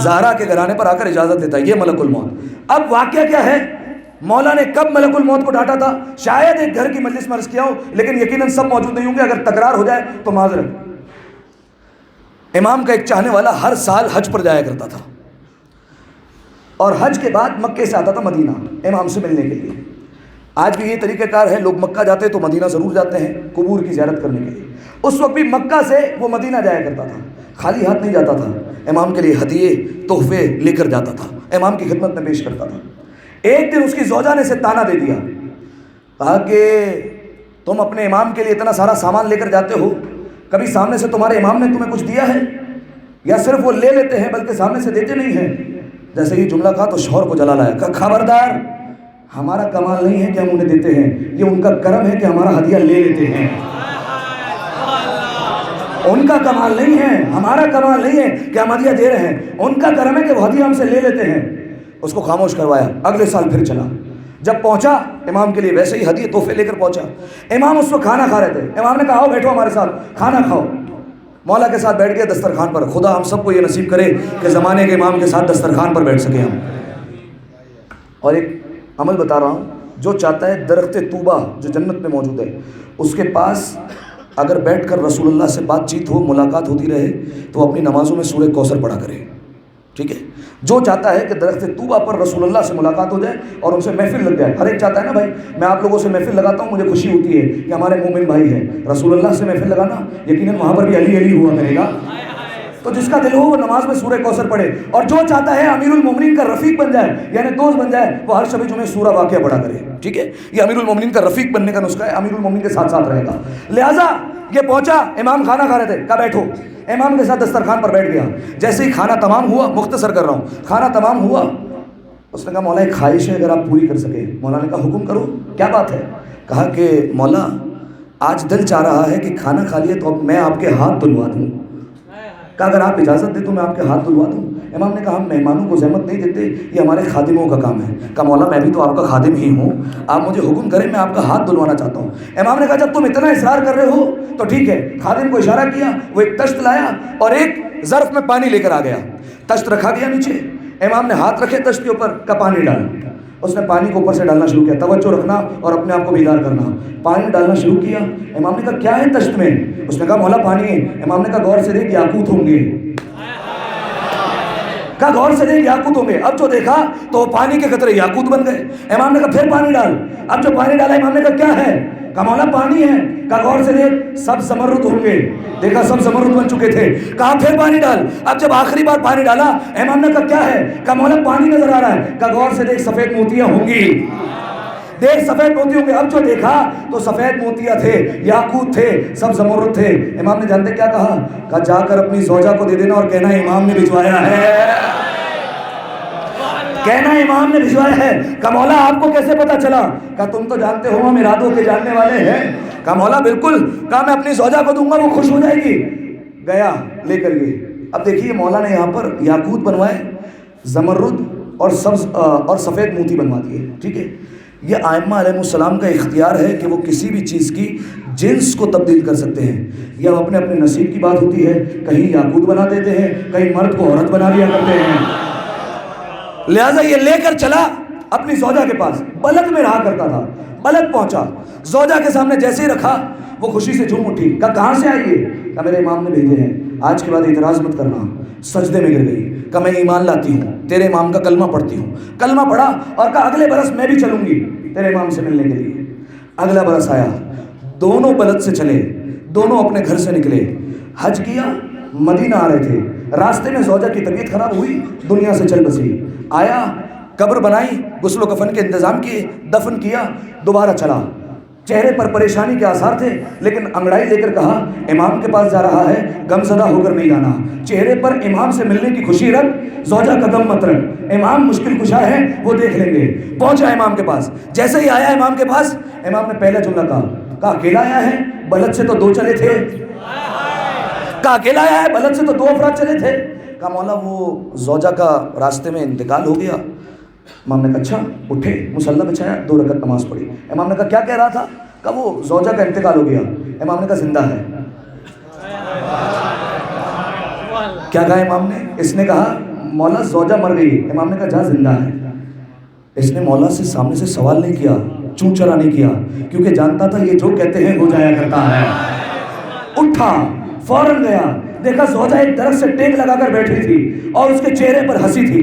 Speaker 11: زہرا کے گھرانے پر آ کر اجازت دیتا ہے. یہ ملک الموت. اب واقعہ کیا ہے؟ مولا نے کب ملک الموت کو ڈانٹا تھا؟ شاید ایک گھر کی مجلس میں عرض کیا ہو، لیکن یقیناً سب موجود نہیں ہوں گے. اگر تکرار ہو جائے تو معذرت. امام کا ایک چاہنے والا ہر سال حج پر جایا کرتا تھا اور حج کے بعد مکے سے آتا تھا مدینہ امام سے ملنے کے لیے. آج بھی یہ طریقہ کار ہے، لوگ مکہ جاتے تو مدینہ ضرور جاتے ہیں قبور کی زیارت کرنے کے لیے. اس وقت بھی مکہ سے وہ مدینہ جایا کرتا تھا، خالی ہاتھ نہیں جاتا تھا. امام کے لیے ہدیے، تحفے لے کر جاتا تھا، امام کی خدمت میں پیش کرتا تھا. ایک دن اس کی زوجہ نے اسے تانا دے دیا، کہا کہ تم اپنے امام کے لیے اتنا سارا سامان لے کر جاتے ہو، کبھی سامنے سے تمہارے امام نے تمہیں کچھ دیا ہے؟ یا صرف وہ لے لیتے ہیں بلکہ سامنے سے دیتے نہیں ہیں؟ جیسے یہ جملہ کہا تو شوہر کو جلا لایا. کہا خبردار، ہمارا کمال نہیں ہے کہ ہم انہیں دیتے ہیں، یہ ان کا کرم ہے کہ ہمارا ہدیہ لے لیتے ہیں. ان کا کمال نہیں ہے، ہمارا کمال نہیں ہے کہ ہم ہدیہ دے رہے ہیں، ان کا کرم ہے کہ وہ ہدیہ ہم سے لے لیتے ہیں. اس کو خاموش کروایا. اگلے سال پھر چلا. جب پہنچا امام کے لیے ویسے ہی ہدیے تحفے لے کر پہنچا. امام اس وقت کھانا کھا رہے تھے. امام نے کہا آؤ بیٹھو ہمارے ساتھ کھانا کھاؤ. مولا کے ساتھ بیٹھ گئے دسترخوان پر. خدا ہم سب کو یہ نصیب کرے کہ زمانے کے امام کے ساتھ دسترخوان پر بیٹھ سکے ہم. اور ایک عمل بتا رہا ہوں، جو چاہتا ہے درخت طوبہ جو جنت میں موجود ہے اس کے پاس اگر بیٹھ کر رسول اللہ سے بات چیت ہو، ملاقات ہوتی رہے، تو اپنی نمازوں میں سورہ کوثر پڑھا کرے. ٹھیک ہے؟ جو چاہتا ہے کہ درخت طوبہ پر رسول اللہ سے ملاقات ہو جائے اور ان سے محفل لگ جائے. ہر ایک چاہتا ہے نا بھائی میں آپ لوگوں سے محفل لگاتا ہوں، مجھے خوشی ہوتی ہے کہ ہمارے مومن بھائی ہیں. رسول اللہ سے محفل لگانا یقیناً وہاں پر بھی علی علی ہوا کرے گا. تو جس کا دل ہو وہ نماز میں سورہ کوثر پڑھے، اور جو چاہتا ہے امیر المومنین کا رفیق بن جائے یعنی دوست بن جائے وہ ہر شب جمعہ سورہ واقعہ پڑھا کرے، ٹھیک ہے؟ یہ امیر المومنین کا رفیق بننے کا نسخہ ہے، امیر المومنین کے ساتھ ساتھ رہے گا۔ لہٰذا یہ پہنچا، امام کھانا کھا رہے تھے، کہا بیٹھو، امام کے ساتھ دسترخوان پر بیٹھ گیا۔ جیسے ہی کھانا تمام ہوا، مختصر کر رہا ہوں، کھانا تمام ہوا، اس نے کہا مولا ایک خواہش ہے اگر آپ پوری کر سکیں۔ مولا نے کہا حکم کرو، کیا بات ہے؟ کہا کہ مولا آج دل چاہ رہا ہے کہ کھانا کھا لیے تو اب میں آپ کے ہاتھ دھلوا دوں۔ کہا اگر آپ اجازت دیں تو میں آپ کے ہاتھ دھلوا دوں۔ امام نے کہا ہم مہمانوں کو زحمت نہیں دیتے، یہ ہمارے خادموں کا کام ہے۔ کہا مولا میں بھی تو آپ کا خادم ہی ہوں، آپ مجھے حکم کریں، میں آپ کا ہاتھ دھلوانا چاہتا ہوں۔ امام نے کہا جب تم اتنا اصرار کر رہے ہو تو ٹھیک ہے۔ خادم کو اشارہ کیا، وہ ایک تشت لایا اور ایک ظرف میں پانی لے کر آ گیا، تشت رکھا گیا نیچے، امام نے ہاتھ رکھے تشت کے اوپر، کا پانی ڈال۔ اس نے پانی کو اوپر سے ڈالنا شروع کیا، توجہ رکھنا اور اپنے آپ کو بیدار کرنا۔ پانی ڈالنا شروع کیا، امام نے کہا کیا ہے تشت میں؟ اس نے کہا مولا پانی ہے۔ امام نے کہا غور سے دیکھ یاقوت ہوں گے، کہا غور سے دیکھ یاقوت ہوں گے۔ اب جو دیکھا تو پانی کے قطرے یاقوت بن گئے۔ امام نے کہا پھر پانی ڈال۔ اب جو پانی ڈالا امام نے کہا کیا ہے؟ کہا مولا پانی ہے۔ کہا غور سے دیکھ سب زمرد ہوں گے۔ دیکھا سب زمرد بن چکے تھے۔ کہا پھر پانی ڈال۔ اب جب آخری بار پانی ڈالا امام نے کہا کیا ہے؟ کہا مولا پانی نظر آ رہا ہے۔ کہا غور سے دیکھ سفید موتیاں ہوں گی، دیکھ سفید موتی ہوں گے۔ اب جو دیکھا تو سفید موتیاں تھے، یاقوت تھے، سب زمرد تھے۔ امام نے جانتے کیا کہا؟ کہا جا کر اپنی زوجہ کو دے دینا اور کہنا امام نے بھجوایا ہے، کہنا امام نے بھجوایا ہے۔ کہا مولا آپ کو کیسے پتا چلا؟ کہا تم تو جانتے ہو ہم ارادوں کے جاننے والے ہیں۔ کہا مولا بالکل۔ کہا میں اپنی زوجہ کو دوں گا، وہ خوش ہو جائے گی۔ گیا لے کر یہ۔ اب دیکھیے مولا نے یہاں پر یاقوت بنوائے، زمرد اور سبز اور سفید موتی بنوا دیے، ٹھیک ہے؟ یہ ائمہ علیہ السلام کا اختیار ہے کہ وہ کسی بھی چیز کی جنس کو تبدیل کر سکتے ہیں، یا اپنے اپنے نصیب کی بات ہوتی ہے، کہیں یاقوت بنا دیتے ہیں، کہیں مرد کو عورت بنا دیا کرتے ہیں۔ لہٰذا یہ لے کر چلا اپنی زوجہ کے پاس، بلد میں رہا کرتا تھا، بلد پہنچا، زوجہ کے سامنے جیسے ہی رکھا وہ خوشی سے جھوم اٹھی۔ کہا کہاں سے آئی ہے؟ کہا میرے امام نے بھیجے ہیں، آج کے بعد اعتراض مت کرنا۔ سجدے میں گر گئی، کہا میں ایمان لاتی ہوں، تیرے امام کا کلمہ پڑھتی ہوں۔ کلمہ پڑھا اور کہا اگلے برس میں بھی چلوں گی تیرے امام سے ملنے کے لیے۔ اگلا برس آیا، دونوں بلد سے چلے، دونوں اپنے گھر سے نکلے، حج کیا، مدینہ آ رہے تھے۔ راستے میں زوجہ کی طبیعت خراب ہوئی، دنیا سے چل بسی۔ آیا، قبر بنائی، غسل و کفن کے انتظام کیے، دفن کیا، دوبارہ چلا۔ چہرے پر پریشانی کے آثار تھے، لیکن انگڑائی لے کر کہا امام کے پاس جا رہا ہے، غمزدہ ہو کر نہیں جانا۔ چہرے پر امام سے ملنے کی خوشی رکھ، زوجہ قدم مت رکھ، امام مشکل کشا ہے وہ دیکھ لیں گے۔ پہنچا امام کے پاس، جیسے ہی آیا امام کے پاس، امام نے پہلا جملہ کہا اکیلا آیا ہے؟ بلد سے تو دو چلے تھے۔ کہا اکیلا آیا ہے؟ بلد سے تو دو افراد چلے تھے۔ کہا مولا وہ زوجہ کا راستے میں انتقال ہو گیا۔ امام نے کہا اچھا، اٹھے، مصلی بچھایا، 2 رکعت نماز پڑھی۔ امام نے کہا کیا کہہ رہا تھا؟ کہا وہ زوجہ کا انتقال ہو گیا۔ امام نے کہا زندہ ہے۔ کیا کہا امام نے؟ اس نے کہا مولا زوجہ مر گئی۔ امام نے کہا جا زندہ ہے۔ اس نے مولا سے سامنے سے سوال نہیں کیا، چون چرا نہیں کیا، کیونکہ جانتا تھا یہ جو کہتے ہیں ہو جایا کرتا ہے۔ اٹھا، فوراً گیا، دیکھا زوجہ ایک درخت سے ٹیک لگا کر بیٹھی تھی اور اس کے چہرے پر ہنسی تھی۔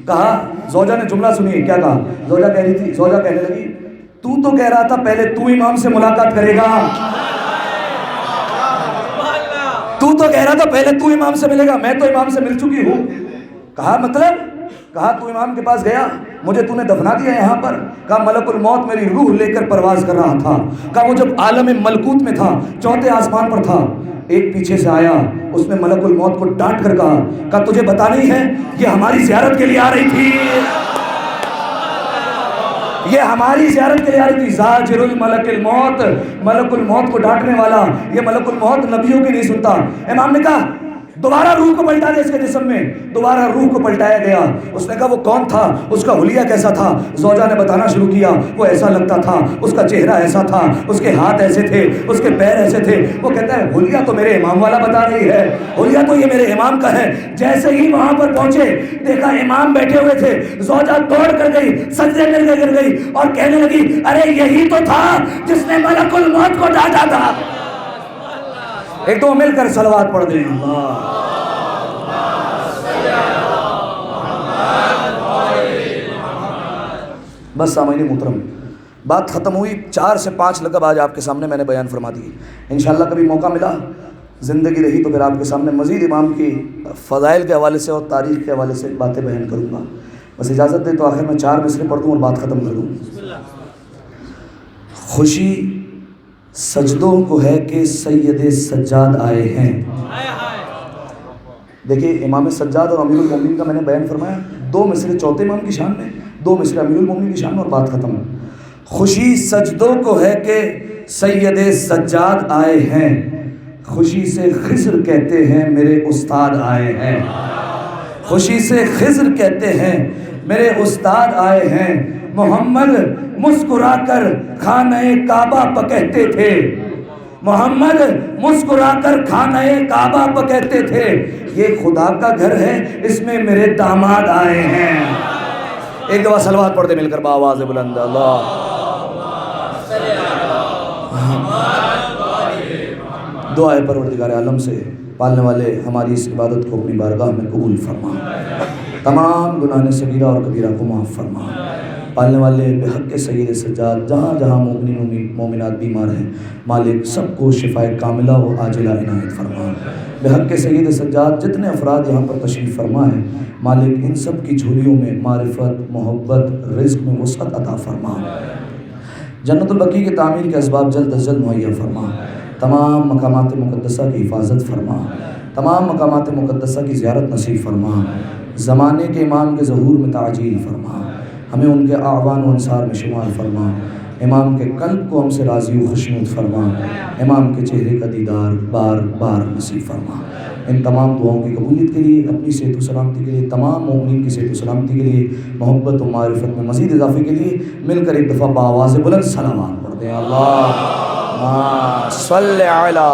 Speaker 11: کہا، زوجہ نے جملہ سنی، کیا کہا؟ زوجہ کہہ رہی تھی، زوجہ کہنے لگی تو کہہ رہا تھا پہلے تو امام سے ملاقات کرے گا، تو کہہ رہا تھا پہلے تو امام سے ملے گا، میں تو امام سے مل چکی ہوں۔ کہا مطلب؟ کہا تو امام کے پاس گیا، مجھے تو نے دفنا دیا یہاں پر۔ کہا ملک الموت میری روح لے کر پرواز کر رہا تھا۔ کہا وہ جب عالم ملکوت میں تھا، 4تھے آسمان پر تھا، ایک پیچھے سے آیا، اس نے ملک الموت کو ڈانٹ کر کہا تجھے پتا نہیں ہے یہ ہماری زیارت کے لیے آ رہی تھی، یہ ہماری زیارت کے لیے آ رہی تھی۔ زاجر الملک الموت، ملک الموت کو ڈانٹنے والا، یہ ملک الموت نبیوں کی نہیں سنتا۔ امام نے کہا دوبارہ روح کو پلٹا دے اس کے جسم میں۔ دوبارہ روح کو پلٹایا گیا۔ اس نے کہا وہ کون تھا، اس کا حلیہ کیسا تھا؟ زوجہ نے بتانا شروع کیا، وہ ایسا لگتا تھا، اس کا چہرہ ایسا تھا، اس کے ہاتھ ایسے تھے، اس کے پیر ایسے تھے۔ وہ کہتا ہے حلیہ تو میرے امام والا بتا رہی ہے، حلیہ تو یہ میرے امام کا ہے۔ جیسے ہی وہاں پر پہنچے، دیکھا امام بیٹھے ہوئے تھے، زوجہ دوڑ کر گئی، سجدے میں گر گئی اور کہنے لگی ارے یہی تو تھا جس نے ملک الموت کو ڈانٹا تھا۔ ایک دو مل کر صلوات پڑھ دیں۔ بس سامعین محترم، بات ختم ہوئی، 4 سے 5 لقب آج آپ کے سامنے میں نے بیان فرما دی۔ انشاءاللہ کبھی موقع ملا زندگی رہی تو پھر آپ کے سامنے مزید امام کی فضائل کے حوالے سے اور تاریخ کے حوالے سے باتیں بیان کروں گا. بس اجازت دے تو آخر میں 4 مصرے پڑھ دوں اور بات ختم کر دوں. خوشی سجدوں کو ہے کہ سید سجاد آئے ہیں. دیکھیے امام سجاد اور امیر المومنین کا میں نے بیان فرمایا. 2 مصرے چوتھے امام کی شان میں, 2 مصرے امیر المومنین کی شان میں اور بات ختم. خوشی سجدوں کو ہے کہ سید سجاد آئے ہیں, خوشی سے خضر کہتے ہیں میرے استاد آئے ہیں. خوشی سے خضر کہتے ہیں میرے استاد آئے ہیں. محمد مسکرا کر خانہ کعبہ پکہتے تھے, محمد مسکرا کر خانہ کعبہ پکہتے تھے, یہ خدا کا گھر ہے اس میں میرے داماد آئے ہیں. ایک دفعہ صلوات پڑھتے مل کر بآواز بلند اللہ. دعا ہے پروردگار عالم سے پالنے والے ہماری اس عبادت کو اپنی بارگاہ میں قبول فرما, تمام گناہ صغیرہ اور کبیرہ کو معاف فرما. پالنے والے بے حق سید سجاد جہاں جہاں مومنین مومنات بیمار ہیں مالک سب کو شفائے کاملہ و عاجلہ عنایت فرما. بے حق سید سجاد جتنے افراد یہاں پر تشریف فرما ہیں مالک ان سب کی جھولیوں میں معرفت, محبت, رزق میں وسعت عطا فرما. جنت البقیع کی تعمیر کے اسباب جلد از جلد مہیا فرما. تمام مقامات مقدسہ کی حفاظت فرما, تمام مقامات مقدسہ کی زیارت نصیب فرما. زمانے کے امام کے ظہور میں تعجیل فرما, ہمیں ان کے اعوان و انصار میں شمار فرما. امام کے قلب کو ہم سے راضی و خوشنود فرما, امام کے چہرے کا دیدار بار بار نصیب فرما. ان تمام دعاؤں کی قبولیت کے لیے, اپنی صحت و سلامتی کے لیے, تمام مومنین کی صحت و سلامتی کے لیے, محبت و معرفت میں مزید اضافے کے لیے مل کر ایک دفعہ بآواز بلند صلوات پڑھتے ہیں. اللہم صلی علی